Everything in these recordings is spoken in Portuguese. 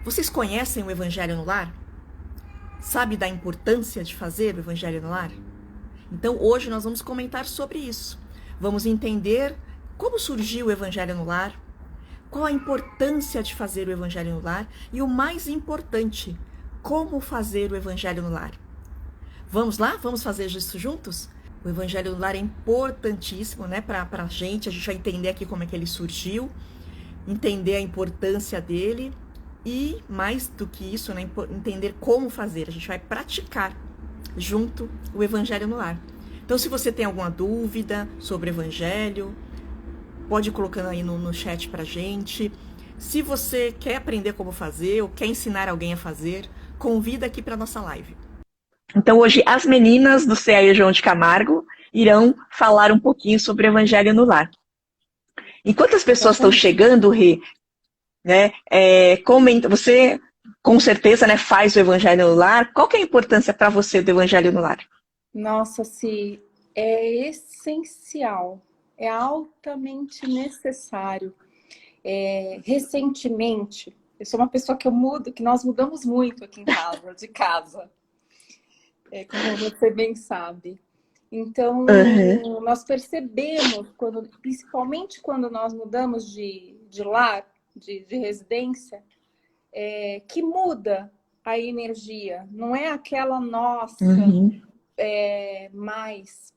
Vocês conhecem o Evangelho no Lar? Sabe da importância de fazer o Evangelho no Lar? Então hoje nós vamos comentar sobre isso. Vamos entender como surgiu o Evangelho no Lar, qual a importância de fazer o Evangelho no Lar e o mais importante, como fazer o Evangelho no Lar. Vamos lá? Vamos fazer isso juntos? O Evangelho no Lar é importantíssimo, né, para a gente vai entender aqui como é que ele surgiu, entender a importância dele e, mais do que isso, né, entender como fazer. A gente vai praticar junto o Evangelho no Lar. Então, se você tem alguma dúvida sobre o Evangelho, pode ir colocando aí no chat pra gente. Se você quer aprender como fazer ou quer ensinar alguém a fazer, convida aqui para nossa live. Então, hoje, as meninas do CAE João de Camargo irão falar um pouquinho sobre o Evangelho no Lar. Enquanto as pessoas estão chegando, Rê, né, comenta, você com certeza, né, faz o Evangelho no Lar. Qual que é a importância para você do Evangelho no Lar? Nossa, sim, é essencial, é altamente necessário. Recentemente, eu sou uma pessoa que nós mudamos muito aqui em casa, de casa, como você bem sabe. Então, nós percebemos, principalmente quando nós mudamos de lar, de residência, que muda a energia. Não é aquela nossa mais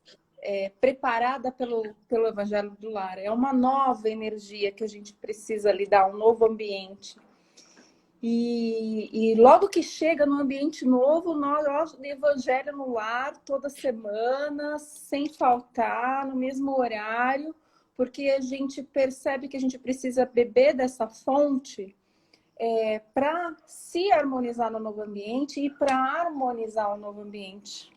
preparada pelo Evangelho do Lar. É uma nova energia que a gente precisa lidar, um novo ambiente. E logo que chega no ambiente novo, nós Evangelho no Lar, toda semana, sem faltar, no mesmo horário, porque a gente percebe que a gente precisa beber dessa fonte para se harmonizar no novo ambiente e para harmonizar o novo ambiente.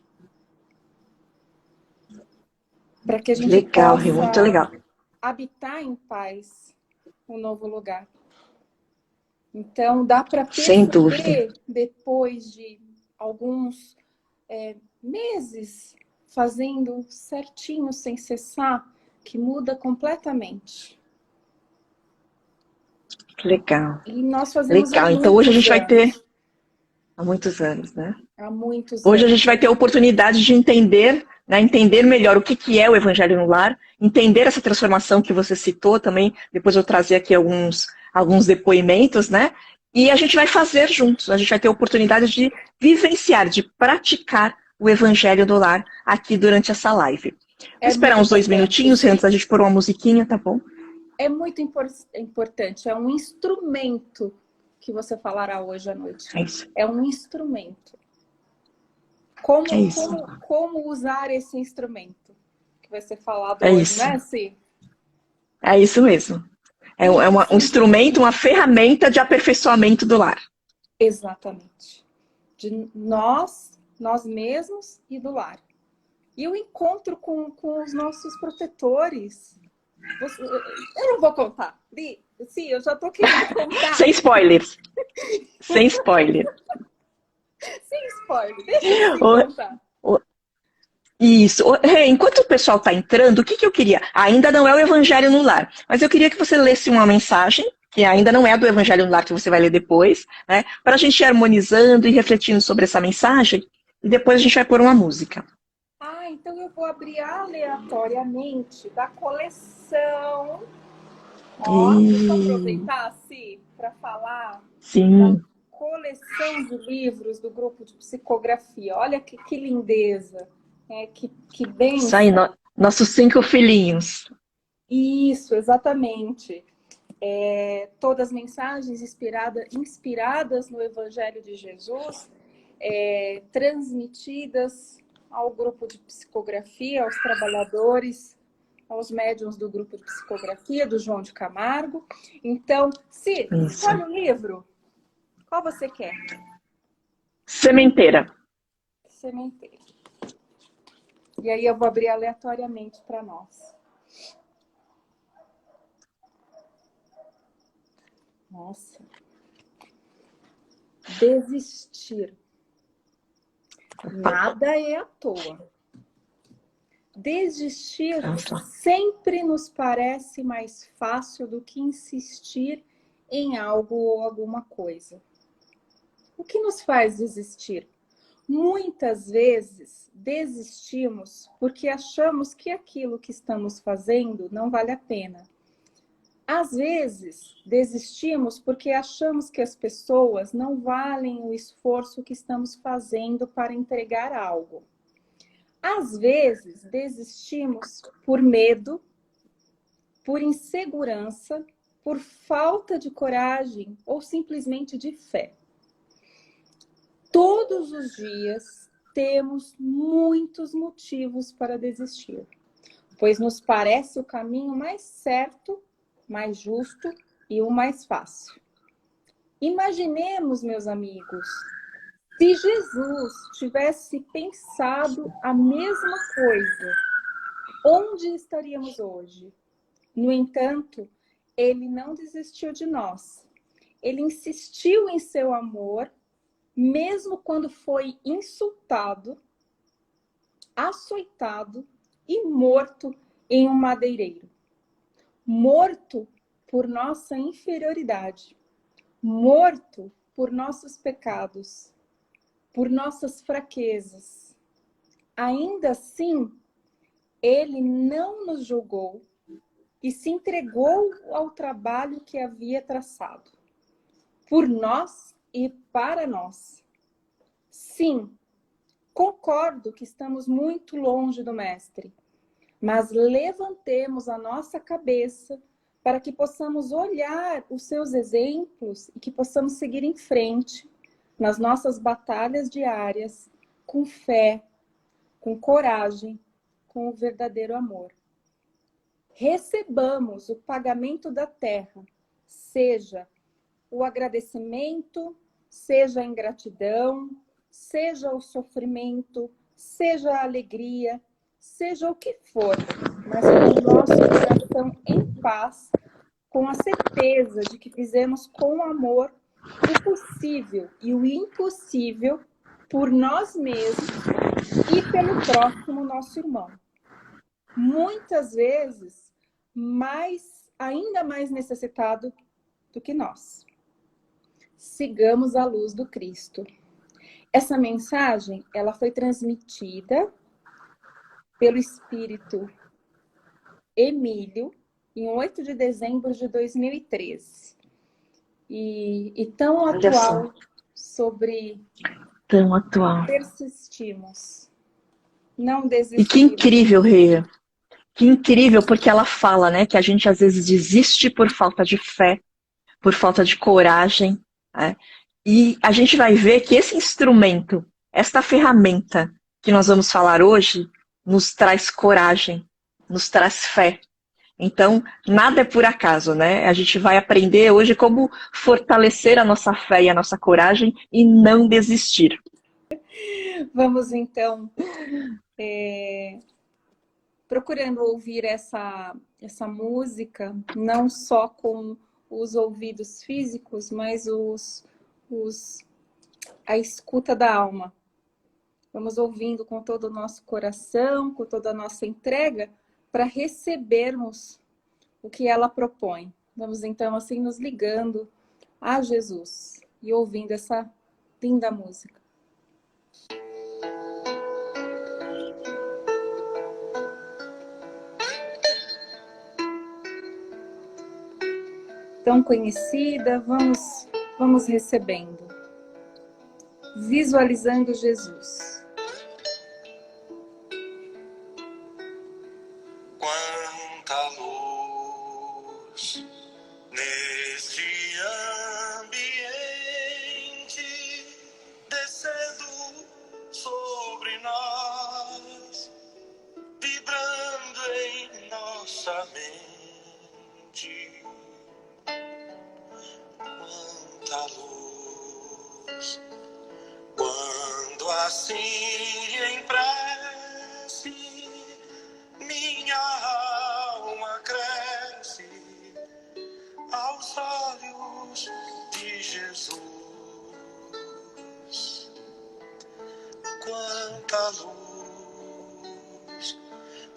Para que a gente possa muito legal. habitar em paz um novo lugar. Então, dá para perceber, depois de alguns meses fazendo certinho, sem cessar, que muda completamente. Legal. E nós fazemos Legal. Então, hoje a gente vai ter... Há muitos anos, né? Há muitos Hoje anos. a gente vai ter a oportunidade de entender, né, entender melhor o que é o Evangelho no Lar, entender essa transformação que você citou também, depois eu trazer aqui alguns depoimentos, né? E a gente vai fazer juntos, a gente vai ter a oportunidade de vivenciar, de praticar o Evangelho no Lar aqui durante essa live. Vou esperar uns 2 minutinhos antes da gente pôr uma musiquinha, tá bom? É muito importante, é um instrumento que você falará hoje à noite. É um instrumento. Como usar esse instrumento que vai ser falado hoje, né, Si? É isso mesmo. É um instrumento, uma ferramenta de aperfeiçoamento do lar. Exatamente. De nós mesmos e do lar. E o encontro com os nossos protetores. Eu não vou contar. Sim, eu já tô querendo contar. Sem spoilers. Sem spoiler. Sem spoiler. Deixa eu te contar. Isso. Enquanto o pessoal está entrando, o que eu queria? Ainda não é o Evangelho no Lar, mas eu queria que você lesse uma mensagem, que ainda não é do Evangelho no Lar, que você vai ler depois, né? Para a gente ir harmonizando e refletindo sobre essa mensagem, e depois a gente vai pôr uma música. Então eu vou abrir aleatoriamente da coleção. Deixa eu aproveitar, assim, para falar da coleção de livros do grupo de psicografia. Olha que lindeza. Que bênção. Isso aí, nossos 5 filhinhos. Isso, exatamente. Todas as mensagens inspiradas no Evangelho de Jesus, transmitidas ao grupo de psicografia, aos trabalhadores, aos médiuns do grupo de psicografia, do João de Camargo. Então, se escolhe um livro, qual você quer? Sementeira. Sementeira. E aí eu vou abrir aleatoriamente para nós. Nossa. Desistir. Nada é à toa. Desistir sempre nos parece mais fácil do que insistir em algo ou alguma coisa. O que nos faz desistir? Muitas vezes desistimos porque achamos que aquilo que estamos fazendo não vale a pena. Às vezes desistimos porque achamos que as pessoas não valem o esforço que estamos fazendo para entregar algo. Às vezes desistimos por medo, por insegurança, por falta de coragem ou simplesmente de fé. Todos os dias temos muitos motivos para desistir, pois nos parece o caminho mais certo, mais justo e o mais fácil. Imaginemos, meus amigos, se Jesus tivesse pensado a mesma coisa, onde estaríamos hoje? No entanto, ele não desistiu de nós. Ele insistiu em seu amor, mesmo quando foi insultado, açoitado e morto em um madeireiro. Morto por nossa inferioridade, morto por nossos pecados, por nossas fraquezas. Ainda assim, ele não nos julgou e se entregou ao trabalho que havia traçado, por nós e para nós. Sim, concordo que estamos muito longe do Mestre, mas levantemos a nossa cabeça para que possamos olhar os seus exemplos e que possamos seguir em frente nas nossas batalhas diárias, com fé, com coragem, com o verdadeiro amor. Recebamos o pagamento da terra, seja o agradecimento, seja a ingratidão, seja o sofrimento, seja a alegria, seja o que for, mas com o nosso coração em paz, com a certeza de que fizemos com amor o possível e o impossível por nós mesmos e pelo próximo nosso irmão. Muitas vezes, ainda mais necessitado do que nós. Sigamos a luz do Cristo. Essa mensagem, ela foi transmitida pelo Espírito Emílio em 8 de dezembro de 2013. E tão atual sobre tão atual. Persistimos, não desistimos. E que incrível, Rê. Que incrível, porque ela fala, né, que a gente às vezes desiste por falta de fé, por falta de coragem, né? E a gente vai ver que esse instrumento, esta ferramenta que nós vamos falar hoje, nos traz coragem, nos traz fé. Então, nada é por acaso, né? A gente vai aprender hoje como fortalecer a nossa fé e a nossa coragem e não desistir. Vamos, então, procurando ouvir essa música, não só com os ouvidos físicos, mas a escuta da alma. Vamos ouvindo com todo o nosso coração, com toda a nossa entrega, para recebermos o que ela propõe. Vamos então assim nos ligando a Jesus e ouvindo essa linda música. Tão conhecida, vamos recebendo. Visualizando Jesus. Quanta luz neste ambiente descendo sobre nós, vibrando em nossa mente. Quanta luz, quando assim em prece minha alma cresce aos olhos de Jesus. Quanta luz,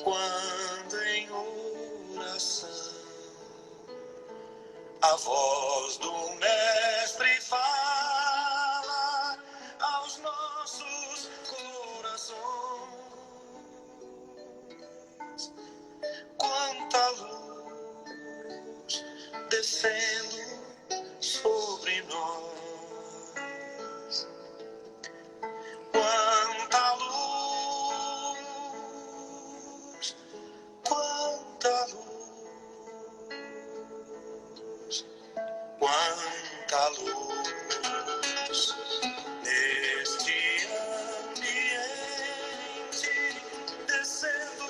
quando em oração a voz do Mestre fala descendo sobre nós. Quanta luz, quanta luz, quanta luz neste ambiente descendo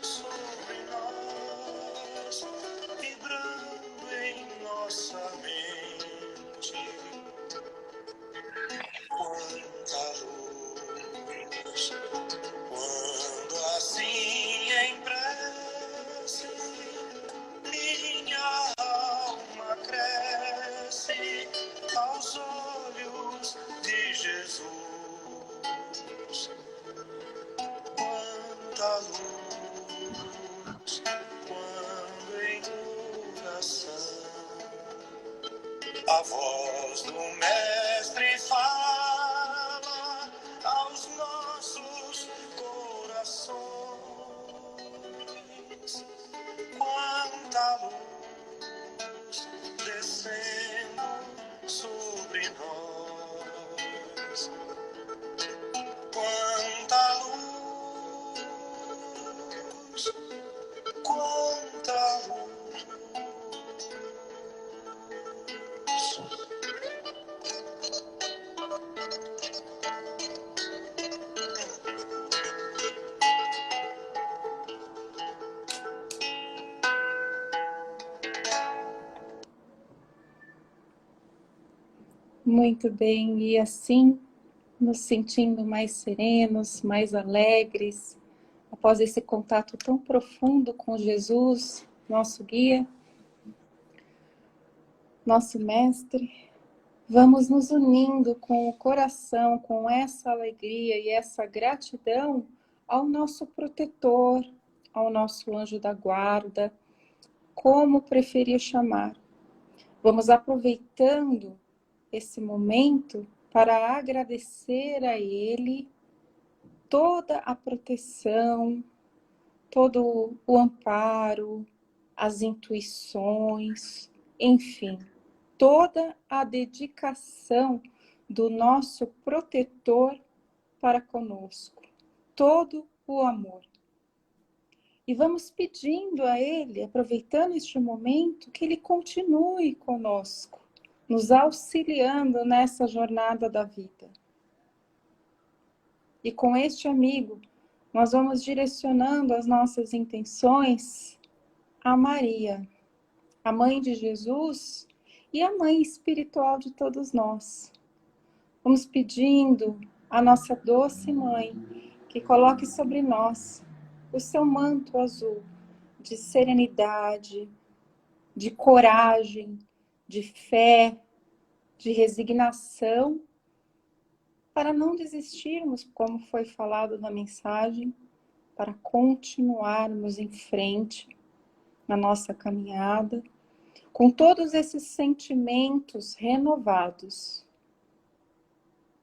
sobre nós, vibrando em nossa mente. Quanta luz, quando assim em prece minha alma cresce aos olhos de Jesus. Quanta luz, quando em oração a voz do Mestre fala aos nossos corações. Quanta luz descendo sobre nós. Quanta luz, quanta luz. Muito bem, e assim, nos sentindo mais serenos, mais alegres, após esse contato tão profundo com Jesus, nosso guia, nosso mestre, vamos nos unindo com o coração, com essa alegria e essa gratidão ao nosso protetor, ao nosso anjo da guarda, como preferir chamar. Vamos aproveitando esse momento para agradecer a ele toda a proteção, todo o amparo, as intuições, enfim, toda a dedicação do nosso protetor para conosco, todo o amor. E vamos pedindo a ele, aproveitando este momento, que ele continue conosco, nos auxiliando nessa jornada da vida. E com este amigo, nós vamos direcionando as nossas intenções a Maria, a mãe de Jesus e a mãe espiritual de todos nós. Vamos pedindo à nossa doce mãe que coloque sobre nós o seu manto azul de serenidade, de coragem, de fé, de resignação, para não desistirmos, como foi falado na mensagem, para continuarmos em frente na nossa caminhada, com todos esses sentimentos renovados,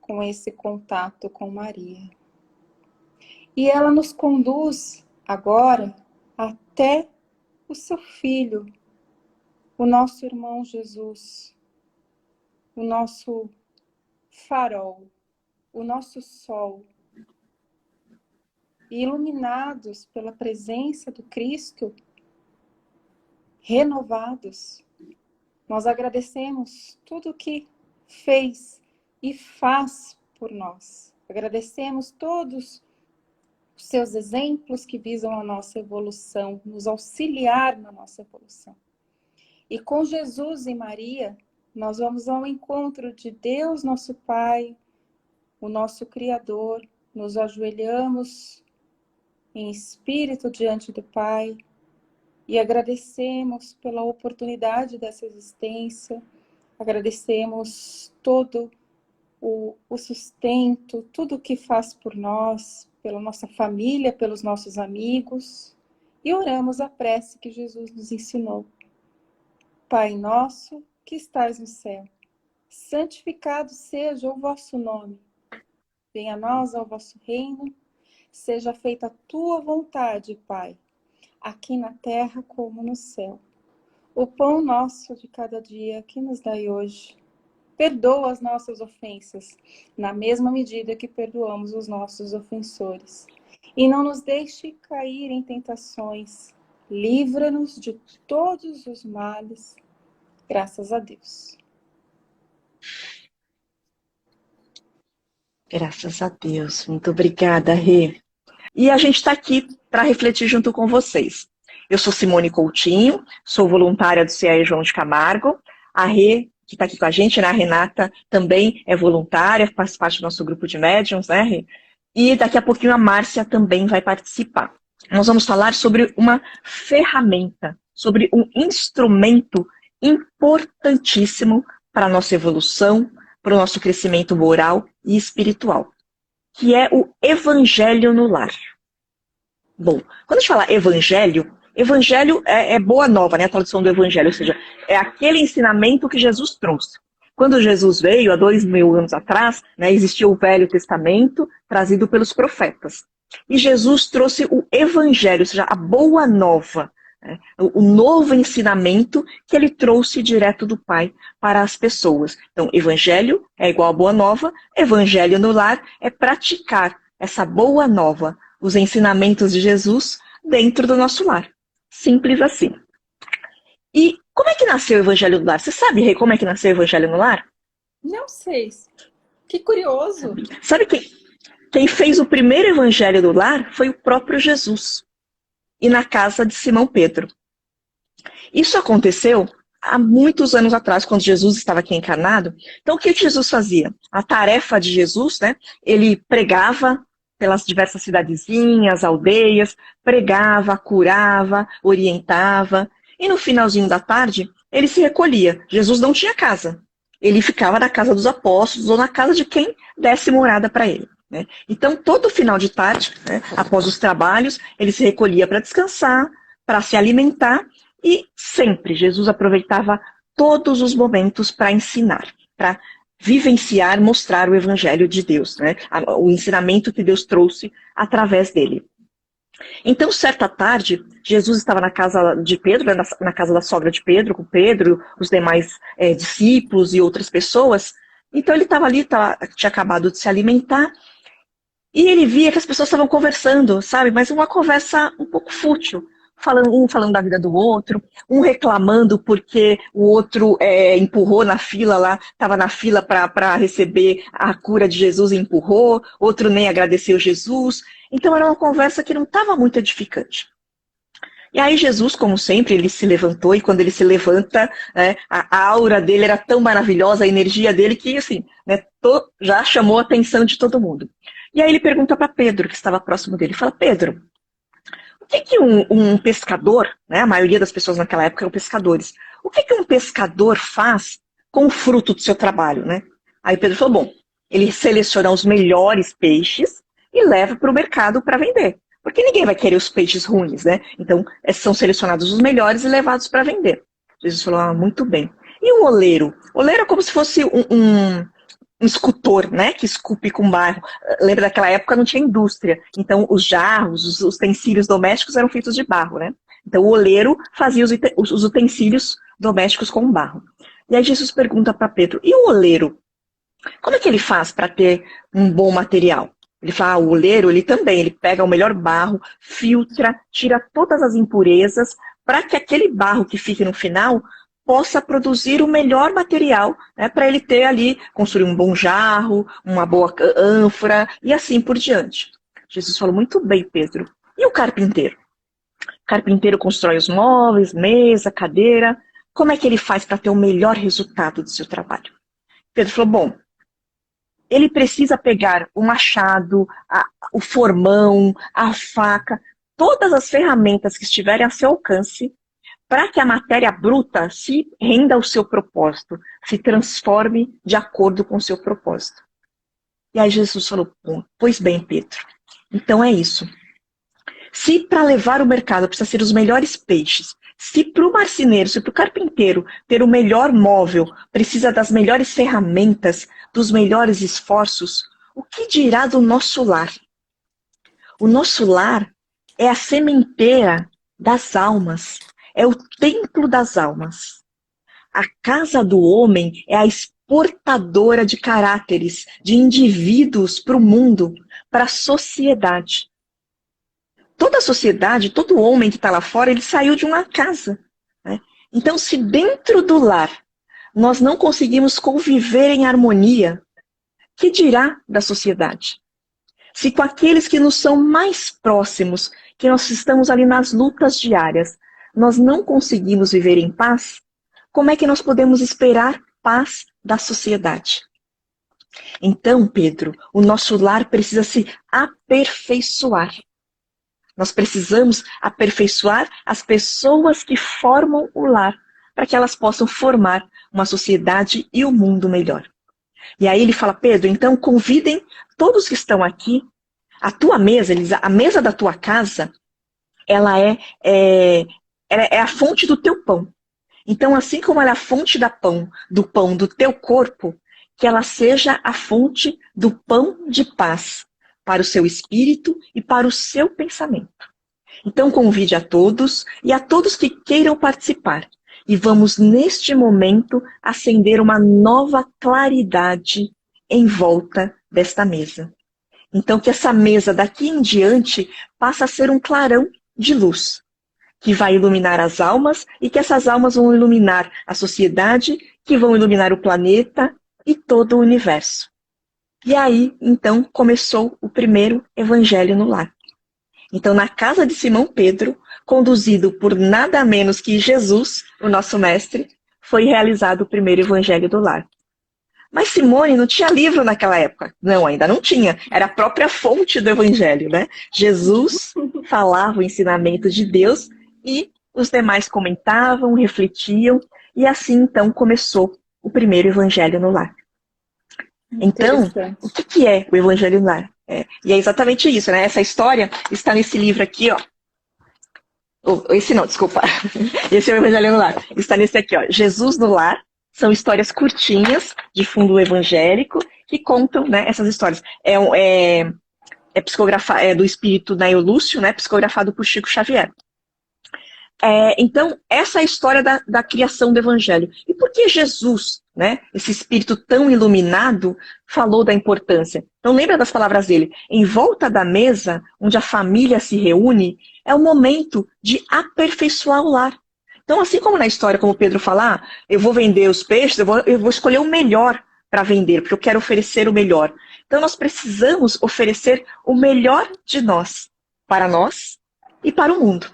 com esse contato com Maria. E ela nos conduz agora até o seu filho, o nosso irmão Jesus, o nosso farol, o nosso sol. E iluminados pela presença do Cristo, renovados, nós agradecemos tudo o que fez e faz por nós. Agradecemos todos os seus exemplos que visam a nossa evolução, nos auxiliar na nossa evolução. E com Jesus e Maria, nós vamos ao encontro de Deus, nosso Pai, o nosso Criador, nos ajoelhamos em espírito diante do Pai e agradecemos pela oportunidade dessa existência, agradecemos todo o sustento, tudo o que faz por nós, pela nossa família, pelos nossos amigos, e oramos a prece que Jesus nos ensinou. Pai nosso, que estais no céu, santificado seja o vosso nome. Venha a nós o vosso reino, seja feita a tua vontade, Pai, aqui na terra como no céu. O pão nosso de cada dia, que nos dai hoje. Perdoa as nossas ofensas, na mesma medida que perdoamos os nossos ofensores. E não nos deixe cair em tentações. Livra-nos de todos os males. Graças a Deus. Graças a Deus. Muito obrigada, Rê. E a gente está aqui para refletir junto com vocês. Eu sou Simone Coutinho, sou voluntária do CAE João de Camargo. A Rê, que está aqui com a gente, né? A Renata também é voluntária, faz parte do nosso grupo de médiums, né, Rê? E daqui a pouquinho a Márcia também vai participar. Nós vamos falar sobre uma ferramenta, sobre um instrumento importantíssimo para a nossa evolução, para o nosso crescimento moral e espiritual, que é o Evangelho no Lar. Bom, quando a gente fala Evangelho é boa nova, né? A tradução do Evangelho, ou seja, é aquele ensinamento que Jesus trouxe. Quando Jesus veio, há 2000 anos atrás, né, existia o Velho Testamento trazido pelos profetas. E Jesus trouxe o Evangelho, ou seja, a boa nova, né, o novo ensinamento que ele trouxe direto do Pai para as pessoas. Então, Evangelho é igual a boa nova, Evangelho no lar é praticar essa boa nova, os ensinamentos de Jesus dentro do nosso lar. Simples assim. E como é que nasceu o Evangelho no Lar? Você sabe, Rê, como é que nasceu o Evangelho no Lar? Não sei. Que curioso. Sabe quem fez o primeiro Evangelho no Lar foi o próprio Jesus. E na casa de Simão Pedro. Isso aconteceu há muitos anos atrás, quando Jesus estava aqui encarnado. Então, o que Jesus fazia? A tarefa de Jesus, né? Ele pregava pelas diversas cidadezinhas, aldeias, pregava, curava, orientava. E no finalzinho da tarde, ele se recolhia. Jesus não tinha casa. Ele ficava na casa dos apóstolos ou na casa de quem desse morada para ele, né? Então, todo final de tarde, né, após os trabalhos, ele se recolhia para descansar, para se alimentar e sempre Jesus aproveitava todos os momentos para ensinar, para vivenciar, mostrar o Evangelho de Deus, né, o ensinamento que Deus trouxe através dele. Então, certa tarde, Jesus estava na casa de Pedro, na casa da sogra de Pedro, com Pedro, os demais discípulos e outras pessoas. Então, ele estava ali, tinha acabado de se alimentar, e ele via que as pessoas estavam conversando, sabe? Mas uma conversa um pouco fútil, um falando da vida do outro, um reclamando porque o outro empurrou na fila lá, estava na fila para receber a cura de Jesus e empurrou, outro nem agradeceu Jesus. Então era uma conversa que não estava muito edificante. E aí Jesus, como sempre, ele se levantou, e quando ele se levanta, né, a aura dele era tão maravilhosa, a energia dele, que assim, né, já chamou a atenção de todo mundo. E aí ele pergunta para Pedro, que estava próximo dele, fala: Pedro, o que um pescador, né, a maioria das pessoas naquela época eram pescadores, o que um pescador faz com o fruto do seu trabalho, né? Aí Pedro falou: bom, ele seleciona os melhores peixes e leva para o mercado para vender. Porque ninguém vai querer os peixes ruins, né? Então, são selecionados os melhores e levados para vender. Jesus falou: muito bem. E o oleiro? O oleiro é como se fosse um escultor, né? Que esculpe com barro. Lembra, daquela época não tinha indústria. Então, os jarros, os utensílios domésticos eram feitos de barro, né? Então, o oleiro fazia os utensílios domésticos com barro. E aí Jesus pergunta para Pedro: e o oleiro? Como é que ele faz para ter um bom material? Ele fala: o oleiro, ele pega o melhor barro, filtra, tira todas as impurezas, para que aquele barro que fique no final possa produzir o melhor material, né, para ele ter ali, construir um bom jarro, uma boa ânfora e assim por diante. Jesus falou: muito bem, Pedro. E o carpinteiro? O carpinteiro constrói os móveis, mesa, cadeira. Como é que ele faz para ter o melhor resultado do seu trabalho? Pedro falou: bom, ele precisa pegar o machado, o formão, a faca, todas as ferramentas que estiverem a seu alcance, para que a matéria bruta se renda ao seu propósito, se transforme de acordo com o seu propósito. E aí Jesus falou: pois bem, Pedro, então é isso. Se para levar o mercado precisa ser os melhores peixes, se para o marceneiro, se para o carpinteiro ter o melhor móvel, precisa das melhores ferramentas, dos melhores esforços, o que dirá do nosso lar? O nosso lar é a sementeira das almas, é o templo das almas. A casa do homem é a exportadora de caráteres, de indivíduos para o mundo, para a sociedade. Toda a sociedade, todo homem que está lá fora, ele saiu de uma casa, né? Então, se dentro do lar nós não conseguimos conviver em harmonia, que dirá da sociedade? Se com aqueles que nos são mais próximos, que nós estamos ali nas lutas diárias, nós não conseguimos viver em paz, como é que nós podemos esperar paz da sociedade? Então, Pedro, o nosso lar precisa se aperfeiçoar. Nós precisamos aperfeiçoar as pessoas que formam o lar, para que elas possam formar uma sociedade e um mundo melhor. E aí ele fala, Pedro, então convidem todos que estão aqui, a tua mesa, a mesa da tua casa, ela é a fonte do teu pão. Então, assim como ela é a fonte do pão do teu corpo, que ela seja a fonte do pão de paz para o seu espírito e para o seu pensamento. Então, convide a todos e a todos que queiram participar. E vamos, neste momento, acender uma nova claridade em volta desta mesa. Então, que essa mesa daqui em diante passe a ser um clarão de luz, que vai iluminar as almas e que essas almas vão iluminar a sociedade, que vão iluminar o planeta e todo o universo. E aí, então, começou o primeiro evangelho no lar. Então, na casa de Simão Pedro, conduzido por nada menos que Jesus, o nosso mestre, foi realizado o primeiro evangelho do lar. Mas Simone não tinha livro naquela época. Não, ainda não tinha. Era a própria fonte do evangelho, né? Jesus falava o ensinamento de Deus e os demais comentavam, refletiam, e assim, então, começou o primeiro evangelho no lar. Então, o que é o evangelho no lar? E é exatamente isso, né? Essa história está nesse livro aqui, ó. Esse não, desculpa. Esse é o evangelho no lar. Está nesse aqui, ó. Jesus no lar. São histórias curtinhas, de fundo evangélico, que contam, né, essas histórias. É do espírito Nail Lúcio, né, psicografado por Chico Xavier. Então, essa é a história da criação do evangelho. E por que Jesus, né, esse espírito tão iluminado, falou da importância? Então, lembra das palavras dele? Em volta da mesa, onde a família se reúne, é o momento de aperfeiçoar o lar. Então, assim como na história, como Pedro fala, eu vou vender os peixes, eu vou escolher o melhor para vender, porque eu quero oferecer o melhor. Então, nós precisamos oferecer o melhor de nós, para nós e para o mundo.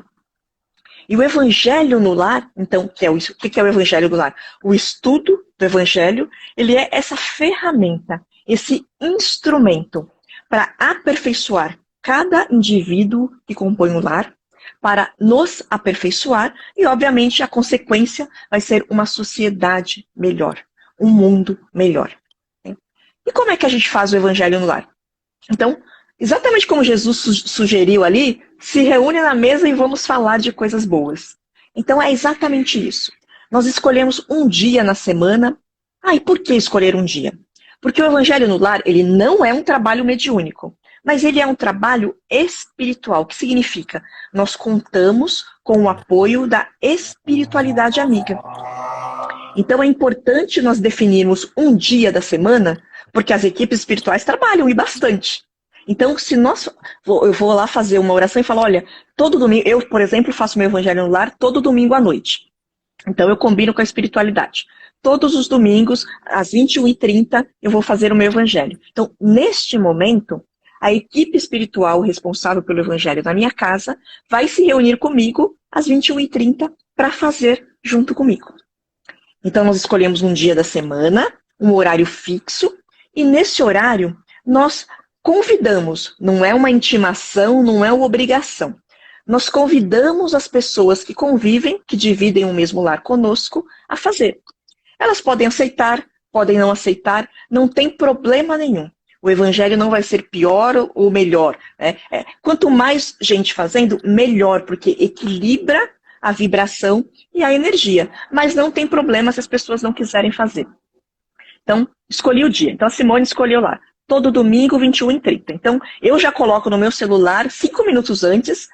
E o evangelho no lar, então, o que é o evangelho no lar? O estudo do evangelho, ele é essa ferramenta, esse instrumento para aperfeiçoar cada indivíduo que compõe o lar, para nos aperfeiçoar e, obviamente, a consequência vai ser uma sociedade melhor, um mundo melhor. E como é que a gente faz o evangelho no lar? Então, exatamente como Jesus sugeriu ali, se reúne na mesa e vamos falar de coisas boas. Então, é exatamente isso. Nós escolhemos um dia na semana. E por que escolher um dia? Porque o evangelho no lar, ele não é um trabalho mediúnico. Mas ele é um trabalho espiritual, que significa nós contamos com o apoio da espiritualidade amiga. Então é importante nós definirmos um dia da semana, porque as equipes espirituais trabalham e bastante. Então, se eu vou lá fazer uma oração e falo, olha, todo domingo, eu, por exemplo, faço meu evangelho no lar todo domingo à noite. Então eu combino com a espiritualidade. Todos os domingos, às 21h30, eu vou fazer o meu evangelho. Então, neste momento, a equipe espiritual responsável pelo evangelho na minha casa vai se reunir comigo às 21h30 para fazer junto comigo. Então nós escolhemos um dia da semana, um horário fixo, e nesse horário nós convidamos, não é uma intimação, não é uma obrigação. Nós convidamos as pessoas que convivem, que dividem o mesmo lar conosco, a fazer. Elas podem aceitar, podem não aceitar, não tem problema nenhum. O evangelho não vai ser pior ou melhor. Né? Quanto mais gente fazendo, melhor, porque equilibra a vibração e a energia. Mas não tem problema se as pessoas não quiserem fazer. Então, escolhi o dia. Então, a Simone escolheu lá. Todo domingo, 21h30. Então, eu já coloco no meu celular, 5 minutos antes,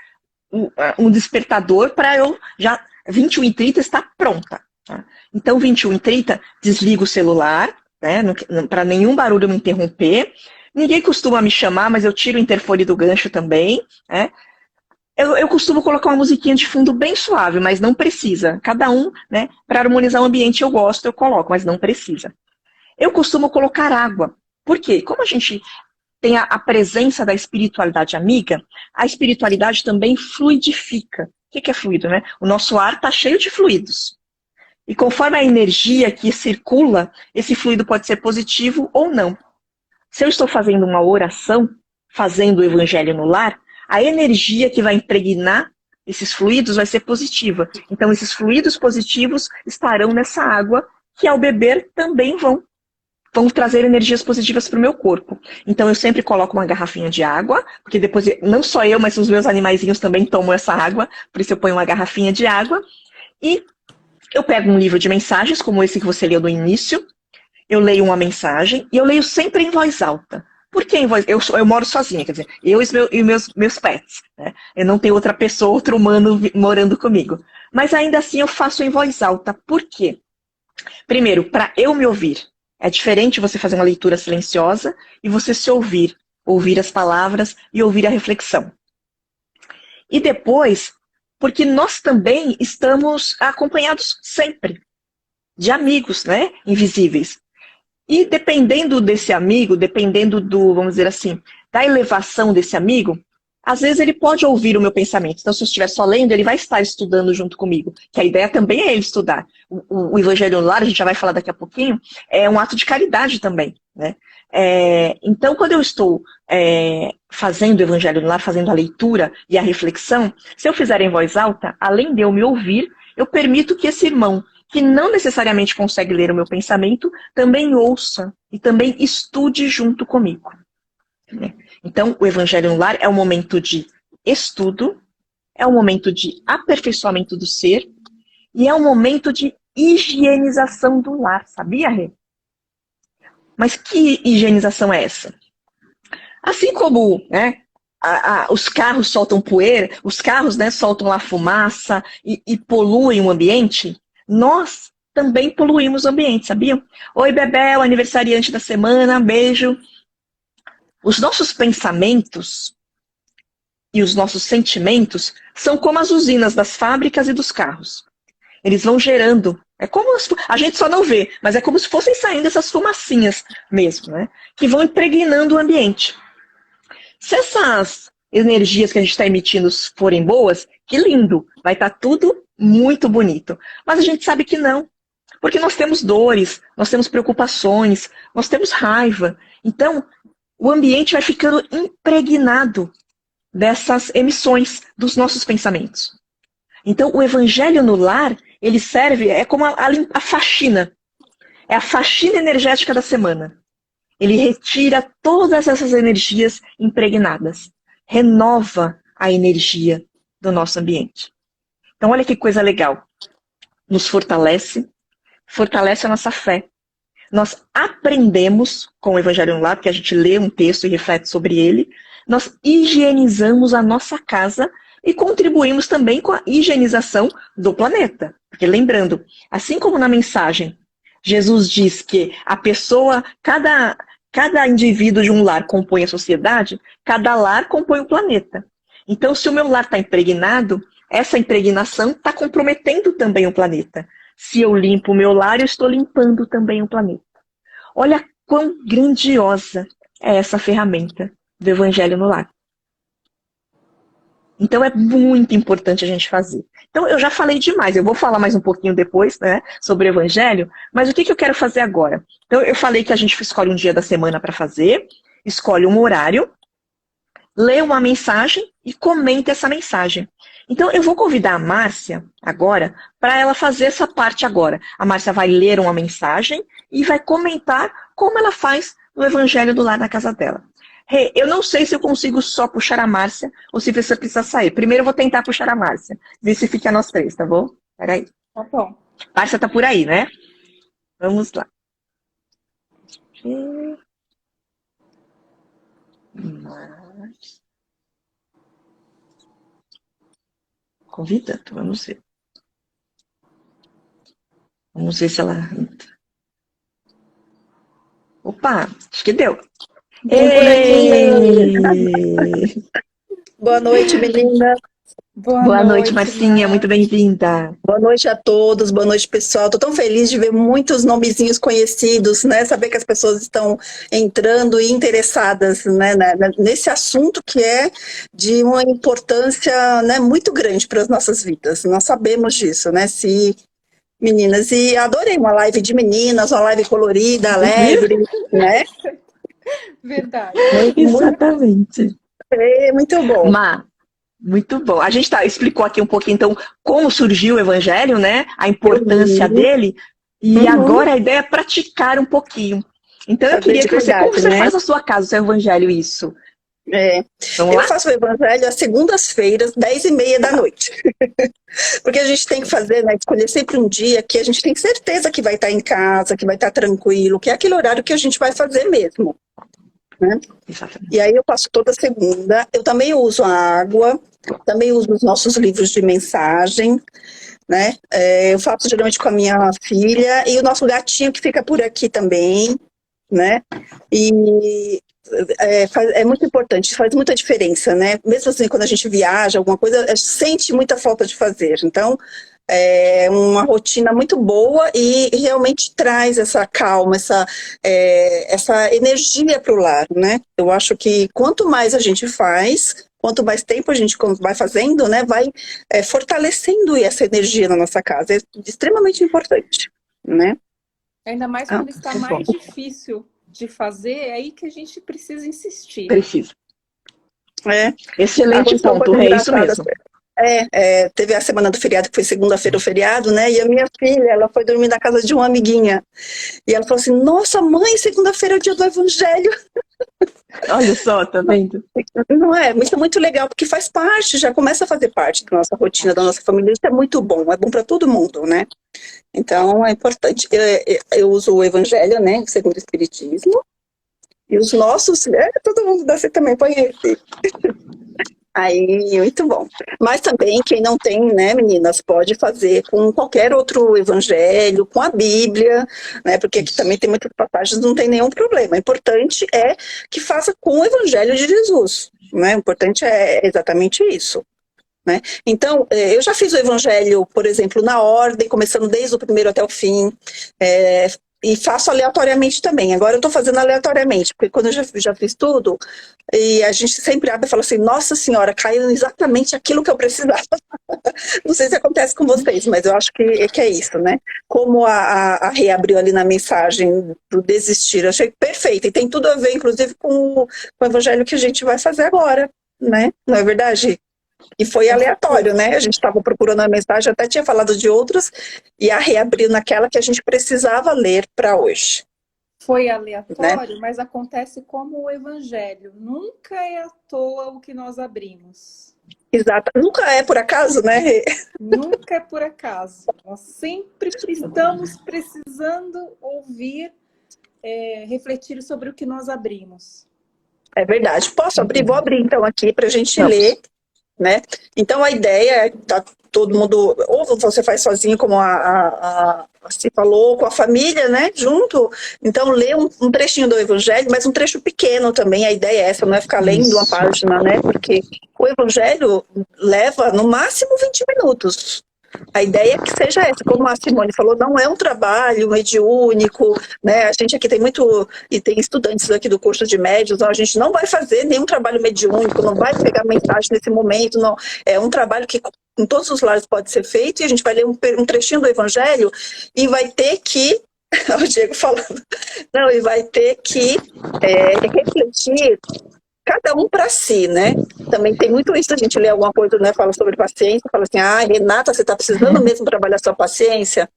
um despertador para eu já 21h30 está pronta. Tá? Então, 21h30, desligo o celular, né, para nenhum barulho me interromper. Ninguém costuma me chamar, mas eu tiro o interfone do gancho também. Né? Eu costumo colocar uma musiquinha de fundo bem suave, mas não precisa. Cada um, né, para harmonizar o ambiente eu gosto, eu coloco, mas não precisa. Eu costumo colocar água. Por quê? Como a gente tem a presença da espiritualidade amiga, a espiritualidade também fluidifica. O que é fluido, né? O nosso ar está cheio de fluidos. E conforme a energia que circula, esse fluido pode ser positivo ou não. Se eu estou fazendo uma oração, fazendo o evangelho no lar, a energia que vai impregnar esses fluidos vai ser positiva. Então, esses fluidos positivos estarão nessa água, que ao beber também vão trazer energias positivas para o meu corpo. Então, eu sempre coloco uma garrafinha de água, porque depois, não só eu, mas os meus animaizinhos também tomam essa água, por isso eu ponho uma garrafinha de água, e eu pego um livro de mensagens, como esse que você leu no início, eu leio uma mensagem, e eu leio sempre em voz alta. Por que em voz? Eu moro sozinha, quer dizer, eu e meus pets. Né? Eu não tenho outra pessoa, outro humano morando comigo. Mas ainda assim eu faço em voz alta. Por quê? Primeiro, para eu me ouvir. É diferente você fazer uma leitura silenciosa e você se ouvir. Ouvir as palavras e ouvir a reflexão. E depois, porque nós também estamos acompanhados sempre de amigos, né, invisíveis. E dependendo desse amigo, dependendo do, vamos dizer assim, da elevação desse amigo, às vezes ele pode ouvir o meu pensamento. Então, se eu estiver só lendo, ele vai estar estudando junto comigo. Que a ideia também é ele estudar. O Evangelho no Lar, a gente já vai falar daqui a pouquinho, é um ato de caridade também. Né? Então, quando eu estou fazendo o Evangelho no Lar, fazendo a leitura e a reflexão, se eu fizer em voz alta, além de eu me ouvir, eu permito que esse irmão, que não necessariamente consegue ler o meu pensamento, também ouça e também estude junto comigo. Então, o Evangelho no Lar é um momento de estudo, é um momento de aperfeiçoamento do ser e é um momento de higienização do lar, sabia, Rê? Mas que higienização é essa? Assim como os carros soltam poeira, os carros soltam lá fumaça e poluem o ambiente, nós também poluímos o ambiente, sabiam? Oi, Bebel, aniversariante da semana, beijo. Os nossos pensamentos e os nossos sentimentos são como as usinas das fábricas e dos carros. Eles vão gerando. É como a gente só não vê, mas é como se fossem saindo essas fumacinhas mesmo, né? Que vão impregnando o ambiente. Se essas energias que a gente está emitindo forem boas, que lindo, vai estar tudo muito bonito. Mas a gente sabe que não, porque nós temos dores, nós temos preocupações, nós temos raiva. Então, o ambiente vai ficando impregnado dessas emissões dos nossos pensamentos. Então, o Evangelho no Lar, ele serve, é como a faxina. É a faxina energética da semana. Ele retira todas essas energias impregnadas. Renova a energia do nosso ambiente. Então, olha que coisa legal. Nos fortalece, fortalece a nossa fé. Nós aprendemos com o Evangelho no Lar, porque a gente lê um texto e reflete sobre ele. Nós higienizamos a nossa casa e contribuímos também com a higienização do planeta. Porque lembrando, assim como na mensagem, Jesus diz que a pessoa, cada indivíduo de um lar compõe a sociedade, cada lar compõe o planeta. Então, se o meu lar está impregnado, essa impregnação está comprometendo também o planeta. Se eu limpo o meu lar, eu estou limpando também o planeta. Olha quão grandiosa é essa ferramenta do Evangelho no Lar. Então é muito importante a gente fazer. Então eu já falei demais, eu vou falar mais um pouquinho depois, sobre o Evangelho, mas o que eu quero fazer agora? Então eu falei que a gente escolhe um dia da semana para fazer, escolhe um horário, lê uma mensagem e comenta essa mensagem. Então eu vou convidar a Márcia agora para ela fazer essa parte agora. A Márcia vai ler uma mensagem e vai comentar como ela faz no Evangelho do Lar na casa dela. Eu não sei se eu consigo só puxar a Márcia ou se você precisa sair. Primeiro eu vou tentar puxar a Márcia. Ver se fica nós três, tá bom? Peraí. Tá bom. Márcia tá por aí, né? Vamos lá. Márcia. Convidando, vamos ver. Vamos ver se ela... Opa, acho que deu. Deu por aqui. Ê! Boa noite, menina. Boa noite, Marcinha. Muito bem-vinda. Boa noite a todos, boa noite, pessoal. Estou tão feliz de ver muitos nomezinhos conhecidos, né? Saber que as pessoas estão entrando e interessadas, né, nesse assunto que é de uma importância, né, muito grande para as nossas vidas. Nós sabemos disso, né? Meninas, e adorei uma live de meninas, uma live colorida, alegre, né? Verdade. Exatamente. Muito bom. Má, muito bom. A gente explicou aqui um pouquinho, então, como surgiu o Evangelho, né? A importância dele. E agora a ideia é praticar um pouquinho. Então, eu queria que você... Como você faz na sua casa o seu Evangelho, isso? Eu faço o Evangelho às segundas-feiras, 10h30 da noite. Porque a gente tem que fazer, né? Escolher sempre um dia que a gente tem certeza que vai estar em casa, que vai estar tranquilo, que é aquele horário que a gente vai fazer mesmo. Né? E aí eu faço toda segunda. Eu também uso a água, também uso os nossos livros de mensagem, né? Eu faço geralmente com a minha filha e o nosso gatinho que fica por aqui também, né? E é muito importante, faz muita diferença, né? Mesmo assim, quando a gente viaja, alguma coisa, a gente sente muita falta de fazer. Então, é uma rotina muito boa e realmente traz essa calma, essa energia para o lar, né? Eu acho que quanto mais a gente faz, quanto mais tempo a gente vai fazendo, né, vai fortalecendo essa energia na nossa casa. É extremamente importante, né? Ainda mais quando está mais difícil de fazer, é aí que a gente precisa insistir. Precisa. Excelente ponto, é isso mesmo. Teve a semana do feriado, que foi segunda-feira o feriado, né? E a minha filha, ela foi dormir na casa de uma amiguinha. E ela falou assim, nossa mãe, segunda-feira é o dia do Evangelho. Olha só, tá vendo? Não é? Isso é muito legal, porque faz parte, já começa a fazer parte da nossa rotina, da nossa família. Isso é muito bom, é bom para todo mundo, né? Então, é importante. Eu uso o Evangelho, né, segundo o Espiritismo. E os nossos, todo mundo dá, você também conhece. Aí, muito bom. Mas também, quem não tem, né, meninas, pode fazer com qualquer outro evangelho, com a Bíblia, né, porque aqui também tem muitas passagens, não tem nenhum problema. O importante é que faça com o evangelho de Jesus, né, o importante é exatamente isso. Né? Então, eu já fiz o evangelho, por exemplo, na ordem, começando desde o primeiro até o fim, e faço aleatoriamente também. Agora eu estou fazendo aleatoriamente, porque quando eu já fiz tudo, e a gente sempre abre e fala assim, nossa senhora, caiu exatamente aquilo que eu precisava. Não sei se acontece com vocês, mas eu acho que é isso, né? Como a reabriu ali na mensagem do desistir, eu achei perfeito, e tem tudo a ver, inclusive, com o evangelho que a gente vai fazer agora, né? Não é verdade? E foi aleatório, né? A gente estava procurando a mensagem, até tinha falado de outras, e a reabriu naquela que a gente precisava ler para hoje. Foi aleatório, né? Mas acontece como o Evangelho. Nunca é à toa o que nós abrimos. Exato. Nunca é por acaso, né? Nunca é por acaso. Nós sempre estamos precisando ouvir, refletir sobre o que nós abrimos. É verdade. Posso abrir? Vou abrir então aqui para a gente ler. Né? Então a ideia é tá todo mundo, ou você faz sozinho, como se falou, com a família, né, junto. Então lê um trechinho do Evangelho, mas um trecho pequeno também. A ideia é essa, não é ficar lendo uma página, né? Porque o Evangelho leva no máximo 20 minutos. A ideia é que seja essa, como a Simone falou, não é um trabalho mediúnico, né? A gente aqui tem e tem estudantes aqui do curso de médios, então a gente não vai fazer nenhum trabalho mediúnico, não vai pegar mensagem nesse momento, não. É um trabalho que em todos os lares pode ser feito, e a gente vai ler um trechinho do Evangelho e vai ter que, o Diego falando, não, e vai ter que refletir cada um para si, né? Também tem muito isso, a gente lê alguma coisa, né? Fala sobre paciência, fala assim, Renata, você está precisando mesmo trabalhar sua paciência?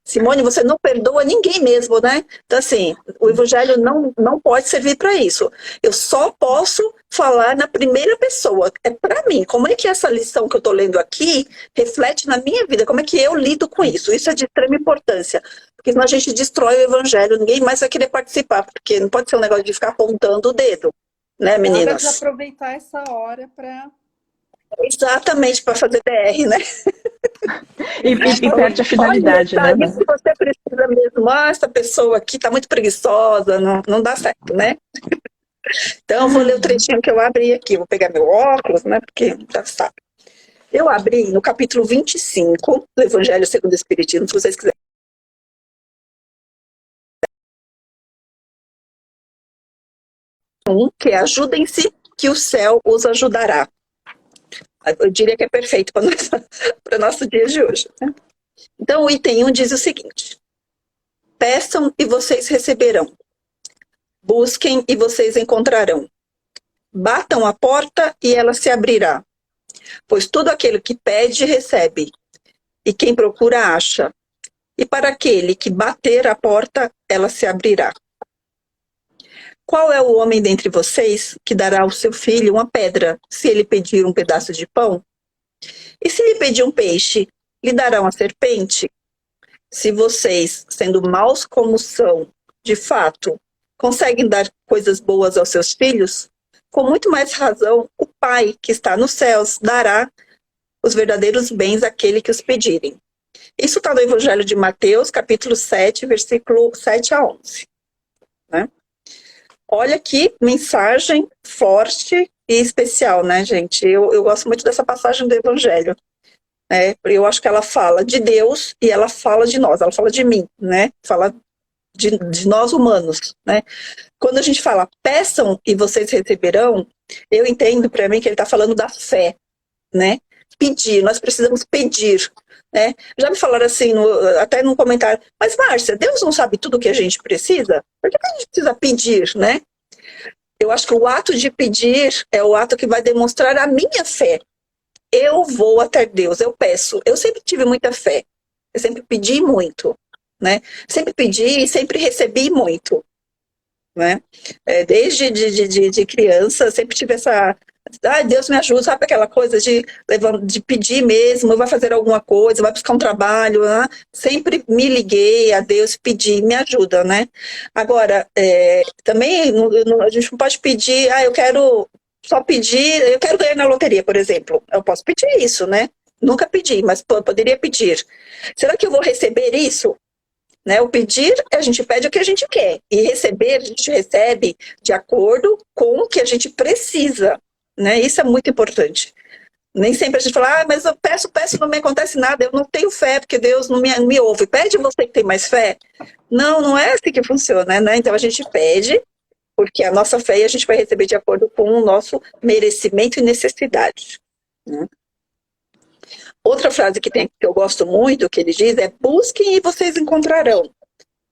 Simone, você não perdoa ninguém mesmo, né? Então, assim, o Evangelho não pode servir para isso. Eu só posso falar na primeira pessoa. É para mim. Como é que essa lição que eu estou lendo aqui reflete na minha vida? Como é que eu lido com isso? Isso é de extrema importância. Porque senão a gente destrói o Evangelho, ninguém mais vai querer participar, porque não pode ser um negócio de ficar apontando o dedo. Né, meninas? Hora de aproveitar essa hora para... Exatamente, para fazer DR, né? E perde a finalidade, olha, né? sabe, se você precisa mesmo, essa pessoa aqui tá muito preguiçosa, não dá certo, né? Então, eu vou ler o trechinho que eu abri aqui. Vou pegar meu óculos, né? Porque já sabe. Eu abri no capítulo 25 do Evangelho segundo o Espiritismo, se vocês quiserem. Que é ajudem-se, que o céu os ajudará. Eu diria que é perfeito para o nosso dia de hoje. Né? Então, o item 1 diz o seguinte: peçam e vocês receberão. Busquem e vocês encontrarão. Batam a porta e ela se abrirá. Pois todo aquele que pede, recebe. E quem procura, acha. E para aquele que bater a porta, ela se abrirá. Qual é o homem dentre vocês que dará ao seu filho uma pedra, se ele pedir um pedaço de pão? E se lhe pedir um peixe, lhe dará uma serpente? Se vocês, sendo maus como são, de fato, conseguem dar coisas boas aos seus filhos, com muito mais razão, o Pai, que está nos céus, dará os verdadeiros bens àquele que os pedirem. Isso está no Evangelho de Mateus, capítulo 7, versículo 7 a 11. Né? Olha que mensagem forte e especial, né, gente? Eu gosto muito dessa passagem do Evangelho. Eu acho que ela fala de Deus e ela fala de nós, ela fala de mim, né? Fala de nós humanos, né? Quando a gente fala peçam e vocês receberão, eu entendo para mim que ele está falando da fé, né? Pedir, nós precisamos pedir, né? Já me falaram assim, até num comentário, mas Márcia, Deus não sabe tudo o que a gente precisa? Por que a gente precisa pedir, né? Eu acho que o ato de pedir é o ato que vai demonstrar a minha fé. Eu vou até Deus, eu peço. Eu sempre tive muita fé, eu sempre pedi muito, né? Sempre pedi e sempre recebi muito, né? Desde de criança, sempre tive essa... Deus me ajuda, sabe aquela coisa de pedir mesmo, vai fazer alguma coisa, vai buscar um trabalho, né? Sempre me liguei a Deus, pedi, me ajuda, né? Agora, também a gente não pode pedir, eu quero só pedir, eu quero ganhar na loteria, por exemplo. Eu posso pedir isso, né? Nunca pedi, mas poderia pedir. Será que eu vou receber isso? Né? O pedir, a gente pede o que a gente quer. E receber, a gente recebe de acordo com o que a gente precisa. Né? Isso é muito importante. Nem sempre a gente fala, mas eu peço, não me acontece nada, eu não tenho fé, porque Deus não me ouve. Pede você que tem mais fé. Não é assim que funciona, né? Então a gente pede, porque a nossa fé a gente vai receber de acordo com o nosso merecimento e necessidade. Né? Outra frase que eu gosto muito, que ele diz, é busquem e vocês encontrarão.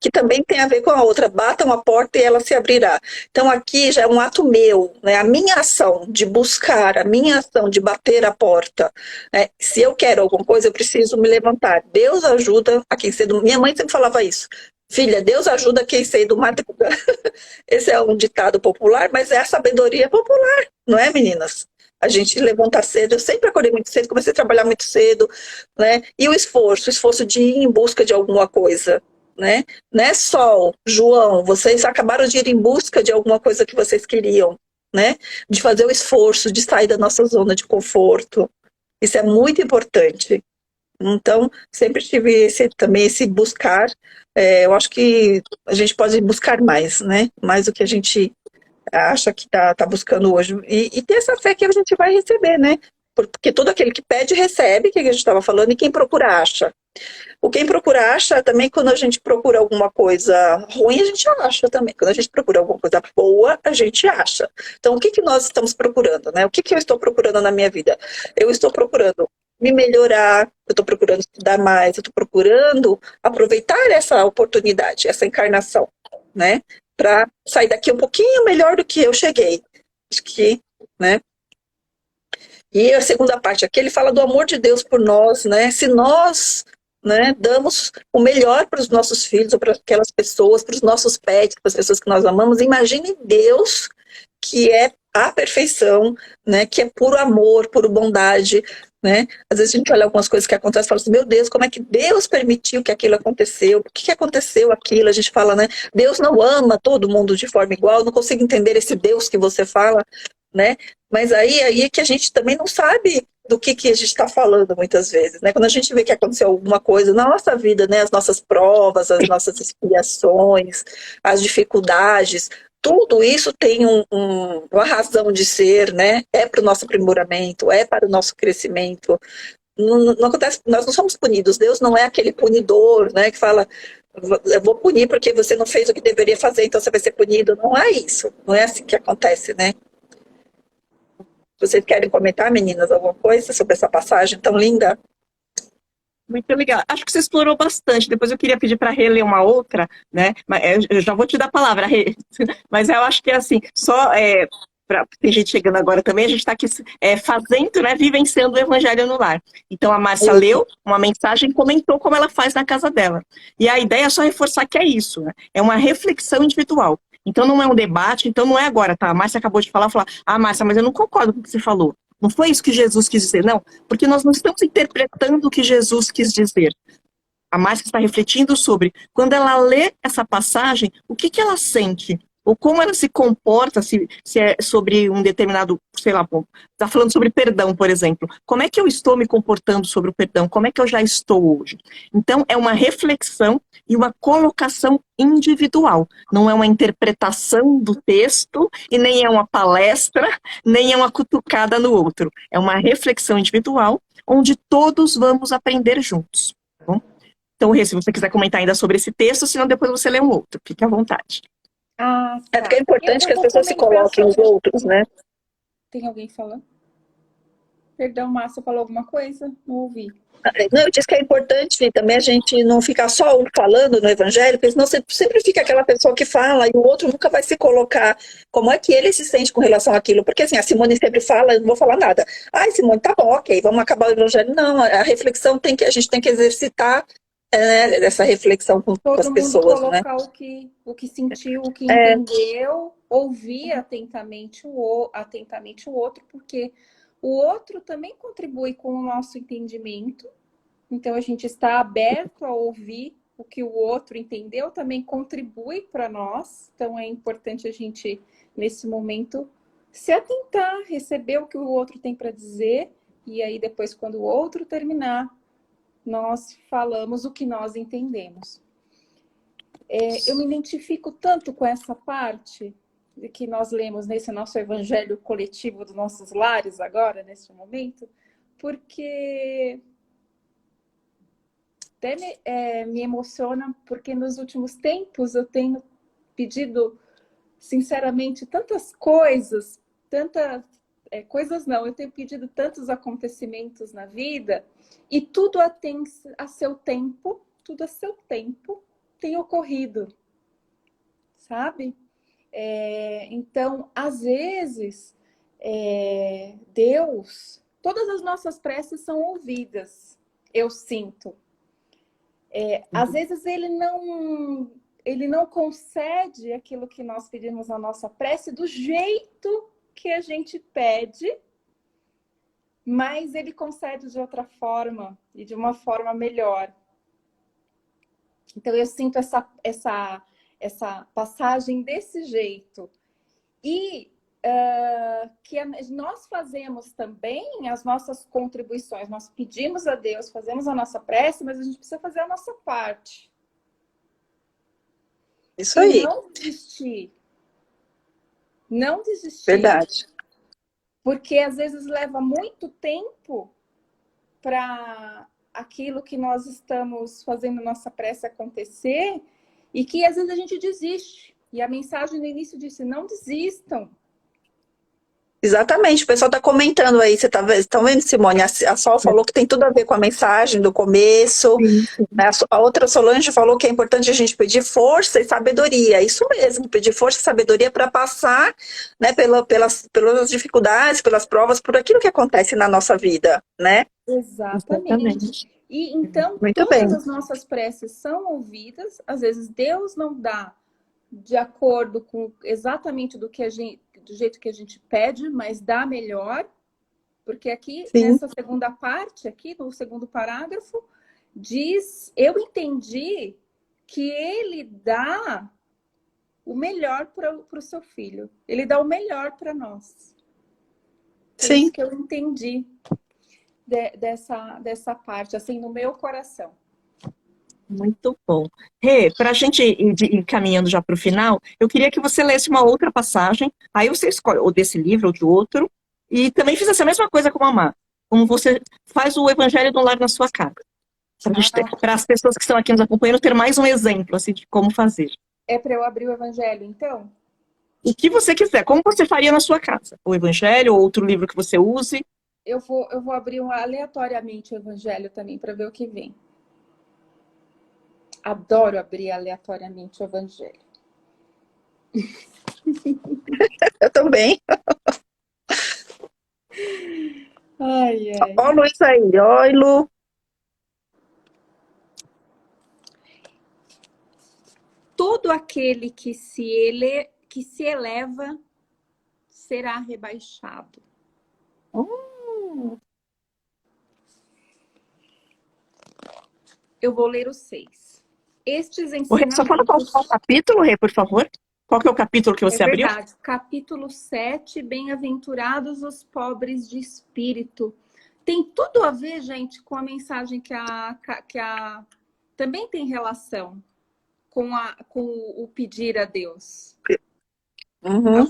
Que também tem a ver com a outra, batam a porta e ela se abrirá. Então aqui já é um ato meu, né? A minha ação de buscar, a minha ação de bater a porta. Né? Se eu quero alguma coisa, eu preciso me levantar. Deus ajuda a quem cedo... Minha mãe sempre falava isso. Filha, Deus ajuda quem cedo madruga. Esse é um ditado popular, mas é a sabedoria popular, não é, meninas? A gente levanta cedo, eu sempre acordei muito cedo, comecei a trabalhar muito cedo, né? E o esforço de ir em busca de alguma coisa. Né? Não é Sol, João, vocês acabaram de ir em busca de alguma coisa que vocês queriam, né? De fazer o esforço, de sair da nossa zona de conforto. Isso é muito importante. Então, sempre tive também esse buscar. Eu acho que a gente pode buscar mais, né? Mais do que a gente acha que tá buscando hoje. E ter essa fé que a gente vai receber, né? Porque todo aquele que pede, recebe, que a gente estava falando, e quem procura, acha. Quem procura acha também. Quando a gente procura alguma coisa ruim, a gente acha também. Quando a gente procura alguma coisa boa, a gente acha. Então, o que nós estamos procurando, né? O que eu estou procurando na minha vida? Eu estou procurando me melhorar, eu estou procurando estudar mais, eu estou procurando aproveitar essa oportunidade, essa encarnação, né? Para sair daqui um pouquinho melhor do que eu cheguei. Acho que, né? E a segunda parte aqui, ele fala do amor de Deus por nós, né? Se nós, né, damos o melhor para os nossos filhos, ou para aquelas pessoas, para os nossos pets, para as pessoas que nós amamos, imagine Deus, que é a perfeição, né, que é puro amor, puro bondade, né? Às vezes a gente olha algumas coisas que acontecem e fala assim, meu Deus, como é que Deus permitiu que aquilo aconteceu? Por que aconteceu aquilo? A gente fala, né, Deus não ama todo mundo de forma igual, não consigo entender esse Deus que você fala. né? Mas aí é que a gente também não sabe do que a gente está falando muitas vezes, né? Quando a gente vê que aconteceu alguma coisa na nossa vida, né? As nossas provas, as nossas expiações, as dificuldades, tudo isso tem uma razão de ser, né? É para o nosso aprimoramento, é para o nosso crescimento. Não acontece, nós não somos punidos. Deus não é aquele punidor, né? Que fala, eu vou punir porque você não fez o que deveria fazer, então você vai ser punido. Não é isso. Não é assim que acontece, né? Vocês querem comentar, meninas, alguma coisa sobre essa passagem tão linda? Muito legal. Acho que você explorou bastante. Depois eu queria pedir para reler uma outra, né? Mas eu já vou te dar a palavra, Rê. Mas eu acho que é assim, tem gente chegando agora também, a gente está aqui fazendo, né, vivenciando o Evangelho no Lar. Então a Márcia leu uma mensagem e comentou como ela faz na casa dela. E a ideia é só reforçar que é isso, né? É uma reflexão individual. Então não é um debate, então não é agora, tá? A Márcia acabou de falar, Márcia, mas eu não concordo com o que você falou. Não foi isso que Jesus quis dizer, não. Porque nós não estamos interpretando o que Jesus quis dizer. A Márcia está refletindo sobre, quando ela lê essa passagem, o que ela sente? Ou como ela se comporta, se é sobre um determinado, sei lá, está falando sobre perdão, por exemplo. Como é que eu estou me comportando sobre o perdão? Como é que eu já estou hoje? Então, é uma reflexão e uma colocação individual. Não é uma interpretação do texto e nem é uma palestra, nem é uma cutucada no outro. É uma reflexão individual onde todos vamos aprender juntos. Tá bom? Então, Rê, se você quiser comentar ainda sobre esse texto, senão depois você lê um outro. Fique à vontade. Ah, É tá. porque é importante que as vou pessoas se comentar coloquem os sobre- outros, né? Tem alguém falando? Perdão, Márcia, falou alguma coisa? Não ouvi. Não, eu disse que é importante também a gente não ficar só um falando no evangelho, porque senão você sempre fica aquela pessoa que fala e o outro nunca vai se colocar. Como é que ele se sente com relação àquilo? Porque assim, a Simone sempre fala, eu não vou falar nada. Ai, Simone, tá bom, ok, vamos acabar o evangelho. Não, a reflexão a gente tem que exercitar essa reflexão com Todo as mundo pessoas, né? colocar o que sentiu, o que entendeu, ouvir atentamente atentamente o outro, porque o outro também contribui com o nosso entendimento. Então, a gente está aberto a ouvir o que o outro entendeu, também contribui para nós. Então, é importante a gente, nesse momento, se atentar, receber o que o outro tem para dizer, e aí depois, quando o outro terminar, nós falamos o que nós entendemos. Eu me identifico tanto com essa parte que nós lemos nesse nosso evangelho coletivo dos nossos lares agora, neste momento, porque até me emociona, porque nos últimos tempos eu tenho pedido, sinceramente, tantas coisas, coisas não, eu tenho pedido tantos acontecimentos na vida, e tudo a seu tempo, tudo a seu tempo tem ocorrido, sabe? Então, às vezes, Deus, todas as nossas preces são ouvidas, eu sinto. Às vezes ele não concede aquilo que nós pedimos na nossa prece do jeito que a gente pede, mas ele concede de outra forma e de uma forma melhor. Então eu sinto essa passagem desse jeito. E que nós fazemos também as nossas contribuições. Nós pedimos a Deus, fazemos a nossa prece, mas a gente precisa fazer a nossa parte. Isso aí. E não desistir. Não desistir. Verdade. Porque às vezes leva muito tempo para aquilo que nós estamos fazendo nossa prece acontecer e que às vezes a gente desiste. E a mensagem no início disse, não desistam. Exatamente, o pessoal está comentando aí, você está vendo, Simone? A Sol falou que tem tudo a ver com a mensagem do começo, né? A outra Solange falou que é importante a gente pedir força e sabedoria, isso mesmo, pedir força e sabedoria para passar, né, pelas dificuldades, pelas provas, por aquilo que acontece na nossa vida, né? Exatamente. E então, as nossas preces são ouvidas, às vezes Deus não dá de acordo com exatamente do jeito que a gente pede, mas dá melhor, porque aqui, nessa segunda parte, aqui no segundo parágrafo, diz, eu entendi que ele dá o melhor para o seu filho, ele dá o melhor para nós. Foi isso Sim. que eu entendi dessa parte, assim, no meu coração. Muito bom. Rê, para a gente ir caminhando já para o final, eu queria que você lesse uma outra passagem, aí você escolhe ou desse livro ou de outro, e também fizesse a mesma coisa com a Má, como você faz o Evangelho do Lar na sua casa. Para as pessoas que estão aqui nos acompanhando ter mais um exemplo assim, de como fazer. É para eu abrir o Evangelho, então? O que você quiser, como você faria na sua casa? O Evangelho ou outro livro que você use? Eu vou abrir aleatoriamente o Evangelho também, para ver o que vem. Adoro abrir aleatoriamente o Evangelho. Eu também. Ai, ai. Ó, Luiz aí. Oi, Lu. Todo aquele que se eleva será rebaixado. Eu vou ler o 6. Estes ensinamentos... Só fala qual o capítulo, Rê, por favor. Qual que é o capítulo que você abriu? É verdade. Capítulo 7, bem-aventurados os pobres de espírito. Tem tudo a ver, gente, com a mensagem que a também tem relação com o pedir a Deus.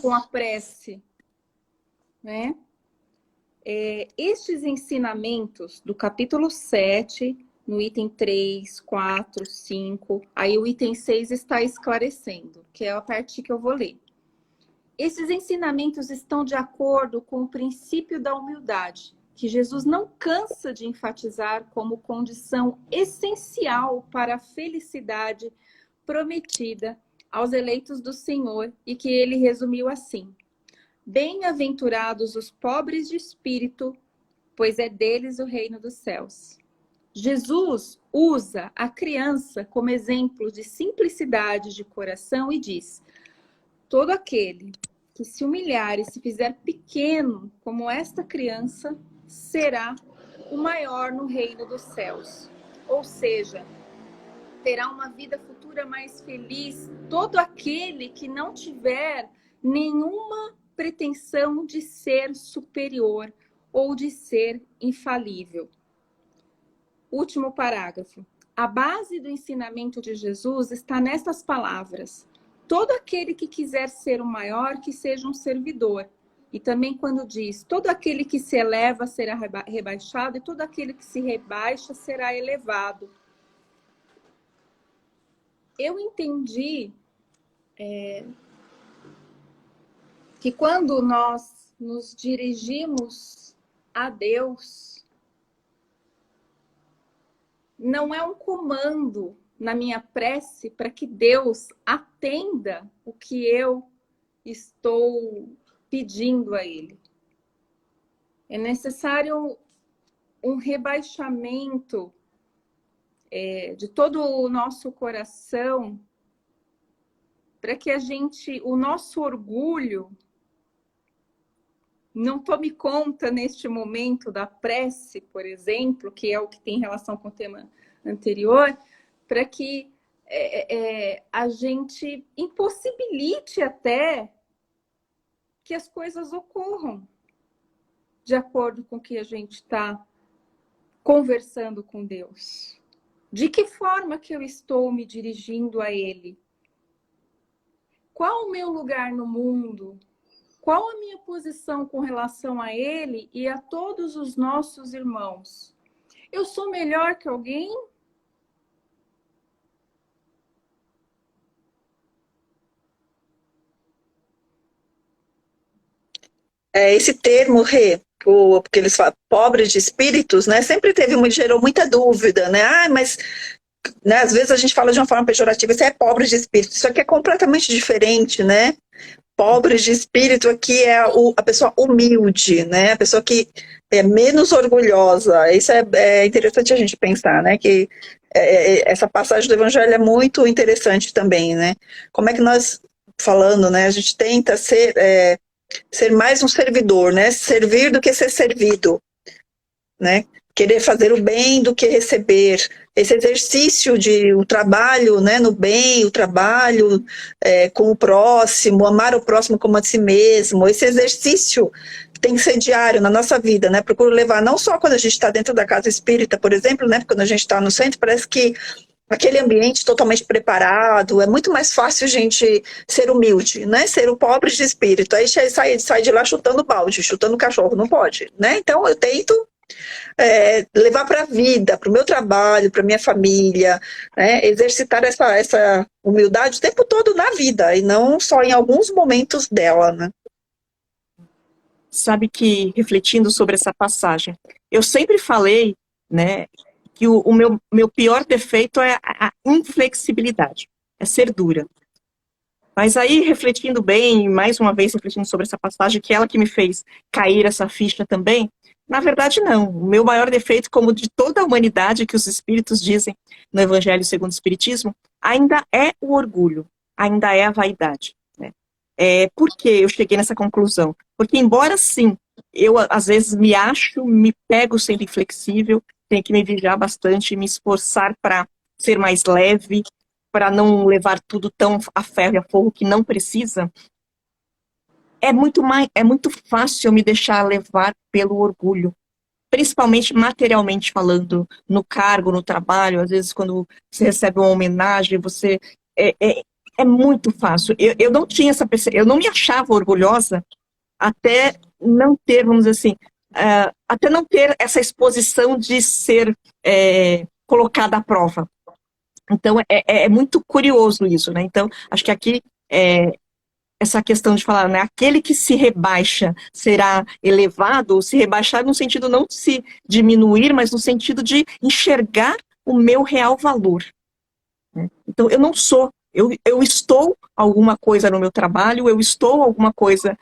Com a prece. Né? Estes ensinamentos do capítulo 7... no item 3, 4, 5. Aí o item 6 está esclarecendo, que é a parte que eu vou ler. Esses ensinamentos estão de acordo com o princípio da humildade, que Jesus não cansa de enfatizar como condição essencial para a felicidade prometida aos eleitos do Senhor, e que ele resumiu assim: bem-aventurados os pobres de espírito, pois é deles o reino dos céus. Jesus usa a criança como exemplo de simplicidade de coração e diz: todo aquele que se humilhar e se fizer pequeno como esta criança será o maior no reino dos céus. Ou seja, terá uma vida futura mais feliz todo aquele que não tiver nenhuma pretensão de ser superior ou de ser infalível. Último parágrafo. A base do ensinamento de Jesus está nessas palavras: todo aquele que quiser ser o maior, que seja um servidor. E também quando diz: todo aquele que se eleva será rebaixado, e todo aquele que se rebaixa será elevado. Eu entendi que quando nós nos dirigimos a Deus, não é um comando na minha prece para que Deus atenda o que eu estou pedindo a Ele. É necessário um rebaixamento de todo o nosso coração para que o nosso orgulho não tome conta neste momento da prece, por exemplo, que é o que tem relação com o tema anterior, para que a gente impossibilite até que as coisas ocorram de acordo com o que a gente está conversando com Deus. De que forma que eu estou me dirigindo a Ele? Qual o meu lugar no mundo? Qual a minha posição com relação a Ele e a todos os nossos irmãos? Eu sou melhor que alguém? Esse termo, Rê, porque eles falam pobres de espíritos, né? Sempre gerou muita dúvida, né? Mas né, às vezes a gente fala de uma forma pejorativa, isso é pobre de espírito, isso aqui é completamente diferente, né? Pobres de espírito aqui é a pessoa humilde, né? A pessoa que é menos orgulhosa. Isso é interessante a gente pensar, né? Que essa passagem do Evangelho é muito interessante também, né? Como é que nós, falando, né? A gente tenta ser mais um servidor, né? Servir do que ser servido, né? Querer fazer o bem do que receber. Esse exercício de o trabalho, né, no bem, o trabalho com o próximo, amar o próximo como a si mesmo, esse exercício tem que ser diário na nossa vida, né? Procuro levar não só quando a gente está dentro da casa espírita, por exemplo, né? Quando a gente está no centro, parece que aquele ambiente totalmente preparado, é muito mais fácil a gente ser humilde, né? Ser o pobre de espírito. Aí sai de lá chutando balde, chutando cachorro, não pode, né? Então eu tento levar para a vida, para o meu trabalho, para minha família, né? Exercitar essa humildade o tempo todo na vida, e não só em alguns momentos dela, né? Sabe que, refletindo sobre essa passagem, eu sempre falei, né, que o meu pior defeito é a inflexibilidade, é ser dura. Mas aí, refletindo bem, mais uma vez refletindo sobre essa passagem, que é ela que me fez cair essa ficha também, na verdade não. O meu maior defeito, como de toda a humanidade, que os espíritos dizem no Evangelho segundo o Espiritismo, ainda é o orgulho, ainda é a vaidade. Por que eu cheguei nessa conclusão? Porque, embora sim, eu às vezes me pego sendo inflexível, tenho que me vigiar bastante, me esforçar para ser mais leve, para não levar tudo tão a ferro e a fogo que não precisa, é muito fácil eu me deixar levar pelo orgulho, principalmente materialmente falando, no cargo, no trabalho, às vezes quando você recebe uma homenagem, você... É muito fácil. Eu não tinha eu não me achava orgulhosa até não ter, vamos dizer assim, até não ter essa exposição de ser colocada à prova. Então, é muito curioso isso, né? Então, acho que aqui, essa questão de falar, né? Aquele que se rebaixa será elevado, se rebaixar no sentido não de se diminuir, mas no sentido de enxergar o meu real valor. Né? Então, eu não sou... Eu estou alguma coisa no meu trabalho, eu estou alguma coisa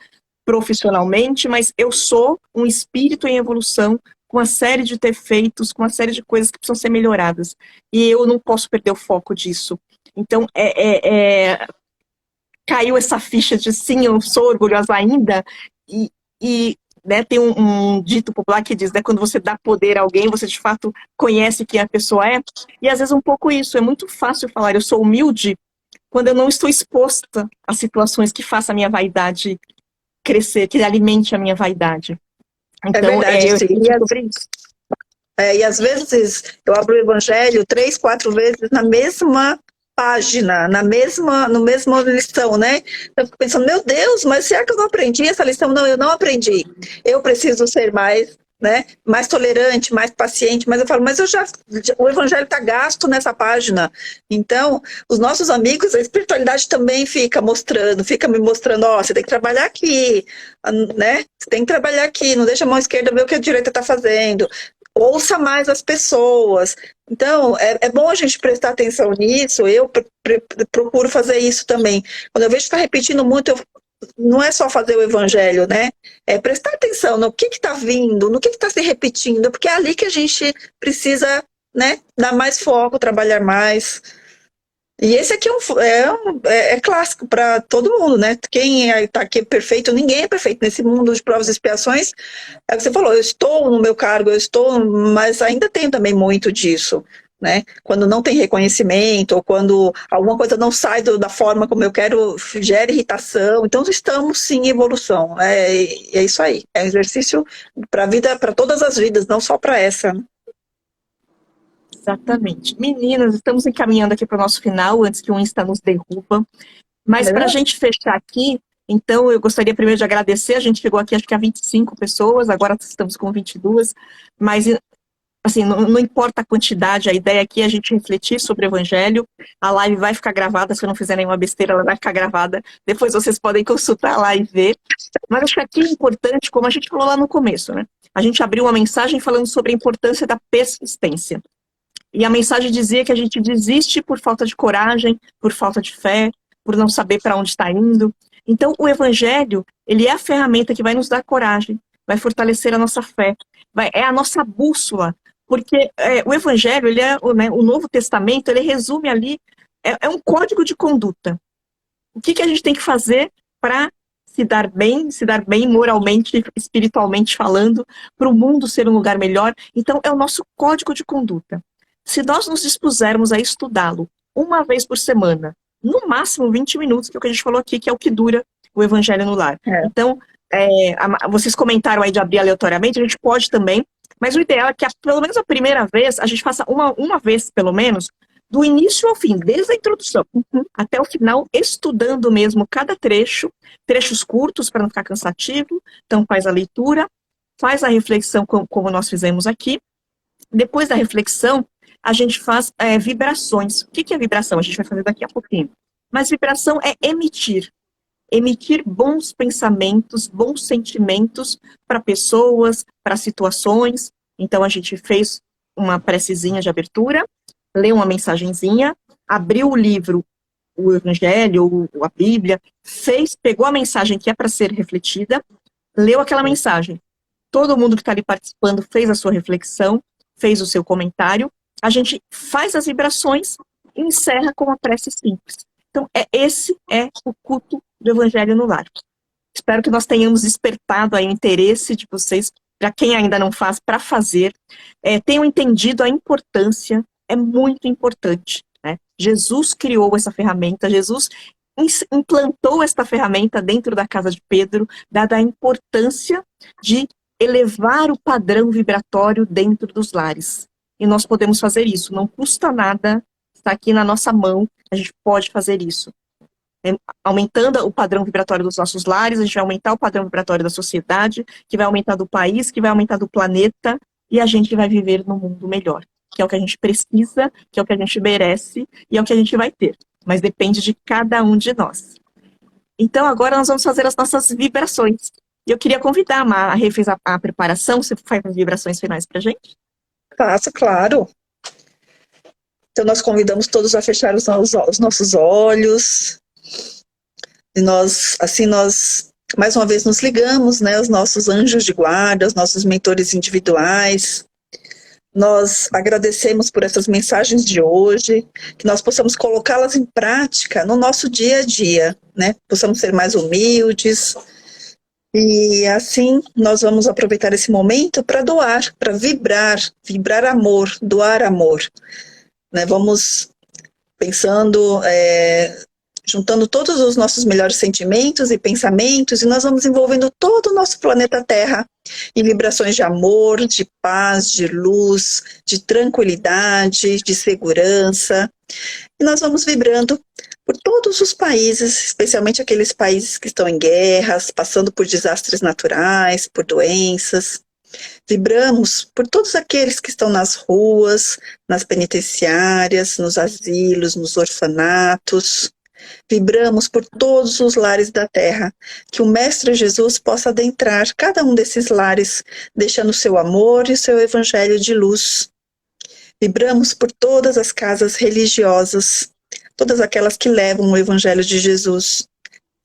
profissionalmente, mas eu sou um espírito em evolução com uma série de defeitos, com uma série de coisas que precisam ser melhoradas. E eu não posso perder o foco disso. Então, caiu essa ficha de sim, eu sou orgulhosa ainda, e né, tem um dito popular que diz, né, quando você dá poder a alguém, você de fato conhece quem a pessoa é, e às vezes um pouco isso, é muito fácil falar, eu sou humilde, quando eu não estou exposta a situações que façam a minha vaidade crescer, que alimente a minha vaidade. Então, verdade, eu sim. sobre isso. E às vezes eu abro o Evangelho 3, 4 vezes na mesma página, no mesmo lição, né? Eu fico pensando, meu Deus, mas será que eu não aprendi essa lição? Não, eu não aprendi. Eu preciso ser mais, né, mais tolerante, mais paciente, mas eu falo, mas o Evangelho está gasto nessa página. Então, os nossos amigos, a espiritualidade também fica me mostrando, ó, você tem que trabalhar aqui, né? Você tem que trabalhar aqui, não deixa a mão esquerda ver o que a direita está fazendo. Ouça mais as pessoas. Então, é bom a gente prestar atenção nisso, eu procuro fazer isso também. Quando eu vejo que está repetindo muito, não é só fazer o Evangelho, né? É prestar atenção no que está vindo, no que está se repetindo, porque é ali que a gente precisa, né, dar mais foco, trabalhar mais. E esse aqui é clássico para todo mundo, né? Quem está aqui perfeito, ninguém é perfeito nesse mundo de provas e expiações. É o que você falou, eu estou no meu cargo, mas ainda tenho também muito disso, né? Quando não tem reconhecimento, ou quando alguma coisa não sai da forma como eu quero, gera irritação. Então, estamos sim em evolução. É isso aí. É um exercício para a vida, para todas as vidas, não só para essa, né? Exatamente. Meninas, estamos encaminhando aqui para o nosso final, antes que o Insta nos derruba. Mas para a gente fechar aqui, então eu gostaria primeiro de agradecer, a gente chegou aqui acho que a 25 pessoas, agora estamos com 22, mas assim, não importa a quantidade, a ideia aqui é a gente refletir sobre o Evangelho, a live vai ficar gravada, se eu não fizer nenhuma besteira, ela vai ficar gravada, depois vocês podem consultar lá e ver. Mas acho que aqui é importante, como a gente falou lá no começo, né? A gente abriu uma mensagem falando sobre a importância da persistência. E a mensagem dizia que a gente desiste por falta de coragem, por falta de fé, por não saber para onde está indo. Então, o Evangelho, ele é a ferramenta que vai nos dar coragem, vai fortalecer a nossa fé, é a nossa bússola, porque o Evangelho, ele o Novo Testamento, ele resume ali, é um código de conduta. O que a gente tem que fazer para se dar bem moralmente, espiritualmente falando, para o mundo ser um lugar melhor. Então, é o nosso código de conduta. Se nós nos dispusermos a estudá-lo uma vez por semana, no máximo 20 minutos, que é o que a gente falou aqui, que é o que dura o Evangelho no Lar. Então, vocês comentaram aí de abrir aleatoriamente, a gente pode também, mas o ideal é que pelo menos a primeira vez, a gente faça uma vez, pelo menos, do início ao fim, desde a introdução até o final, estudando mesmo cada trecho, trechos curtos para não ficar cansativo. Então faz a leitura, faz a reflexão como nós fizemos aqui. Depois da reflexão, a gente faz vibrações. O que é vibração? A gente vai fazer daqui a pouquinho. Mas vibração é emitir bons pensamentos, bons sentimentos para pessoas, para situações. Então a gente fez uma precezinha de abertura, leu uma mensagenzinha, abriu o livro, o Evangelho, a Bíblia, pegou a mensagem que é para ser refletida, leu aquela mensagem. Todo mundo que está ali participando fez a sua reflexão, fez o seu comentário. A gente faz as vibrações e encerra com uma prece simples. Então, esse é o culto do Evangelho no Lar. Espero que nós tenhamos despertado aí o interesse de vocês, para quem ainda não faz, para fazer. Tenham entendido a importância, é muito importante, né? Jesus criou essa ferramenta, Jesus implantou esta ferramenta dentro da casa de Pedro, dada a importância de elevar o padrão vibratório dentro dos lares. E nós podemos fazer isso, não custa nada, está aqui na nossa mão, a gente pode fazer isso. Aumentando o padrão vibratório dos nossos lares, a gente vai aumentar o padrão vibratório da sociedade, que vai aumentar do país, que vai aumentar do planeta, e a gente vai viver num mundo melhor, que é o que a gente precisa, que é o que a gente merece, e é o que a gente vai ter. Mas depende de cada um de nós. Então agora nós vamos fazer as nossas vibrações. E eu queria convidar a Rê fez a preparação, você faz as vibrações finais pra gente? Faço, claro. Então nós convidamos todos a fechar os nossos olhos. E nós mais uma vez nos ligamos, né, aos nossos anjos de guarda, aos nossos mentores individuais. Nós agradecemos por essas mensagens de hoje, que nós possamos colocá-las em prática no nosso dia a dia, né? Possamos ser mais humildes. E assim nós vamos aproveitar esse momento para doar, para vibrar amor, doar amor. Né? Vamos pensando, juntando todos os nossos melhores sentimentos e pensamentos, e nós vamos envolvendo todo o nosso planeta Terra em vibrações de amor, de paz, de luz, de tranquilidade, de segurança. E nós vamos vibrando por todos os países, especialmente aqueles países que estão em guerras, passando por desastres naturais, por doenças. Vibramos por todos aqueles que estão nas ruas, nas penitenciárias, nos asilos, nos orfanatos. Vibramos por todos os lares da terra, que o Mestre Jesus possa adentrar cada um desses lares, deixando o seu amor e o seu evangelho de luz. Vibramos por todas as casas religiosas, todas aquelas que levam o evangelho de Jesus.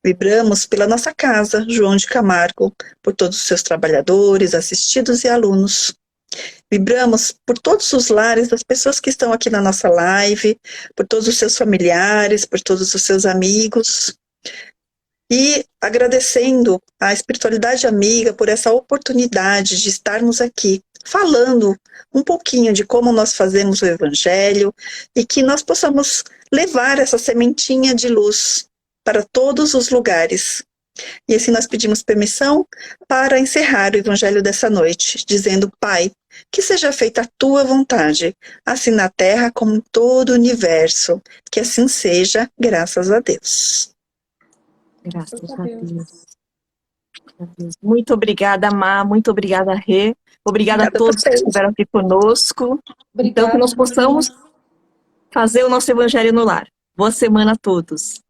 Vibramos pela nossa casa, João de Camargo, por todos os seus trabalhadores, assistidos e alunos. Vibramos por todos os lares das pessoas que estão aqui na nossa live, por todos os seus familiares, por todos os seus amigos. E agradecendo à espiritualidade amiga por essa oportunidade de estarmos aqui, falando um pouquinho de como nós fazemos o Evangelho e que nós possamos levar essa sementinha de luz para todos os lugares. E assim nós pedimos permissão para encerrar o Evangelho dessa noite, dizendo: Pai, que seja feita a Tua vontade, assim na Terra como em todo o universo. Que assim seja, graças a Deus. Graças a Deus. Muito obrigada, Má, muito obrigada, Rê. Obrigada a todos que estiveram aqui conosco. Obrigada, então, que nós possamos fazer o nosso Evangelho no Lar. Boa semana a todos.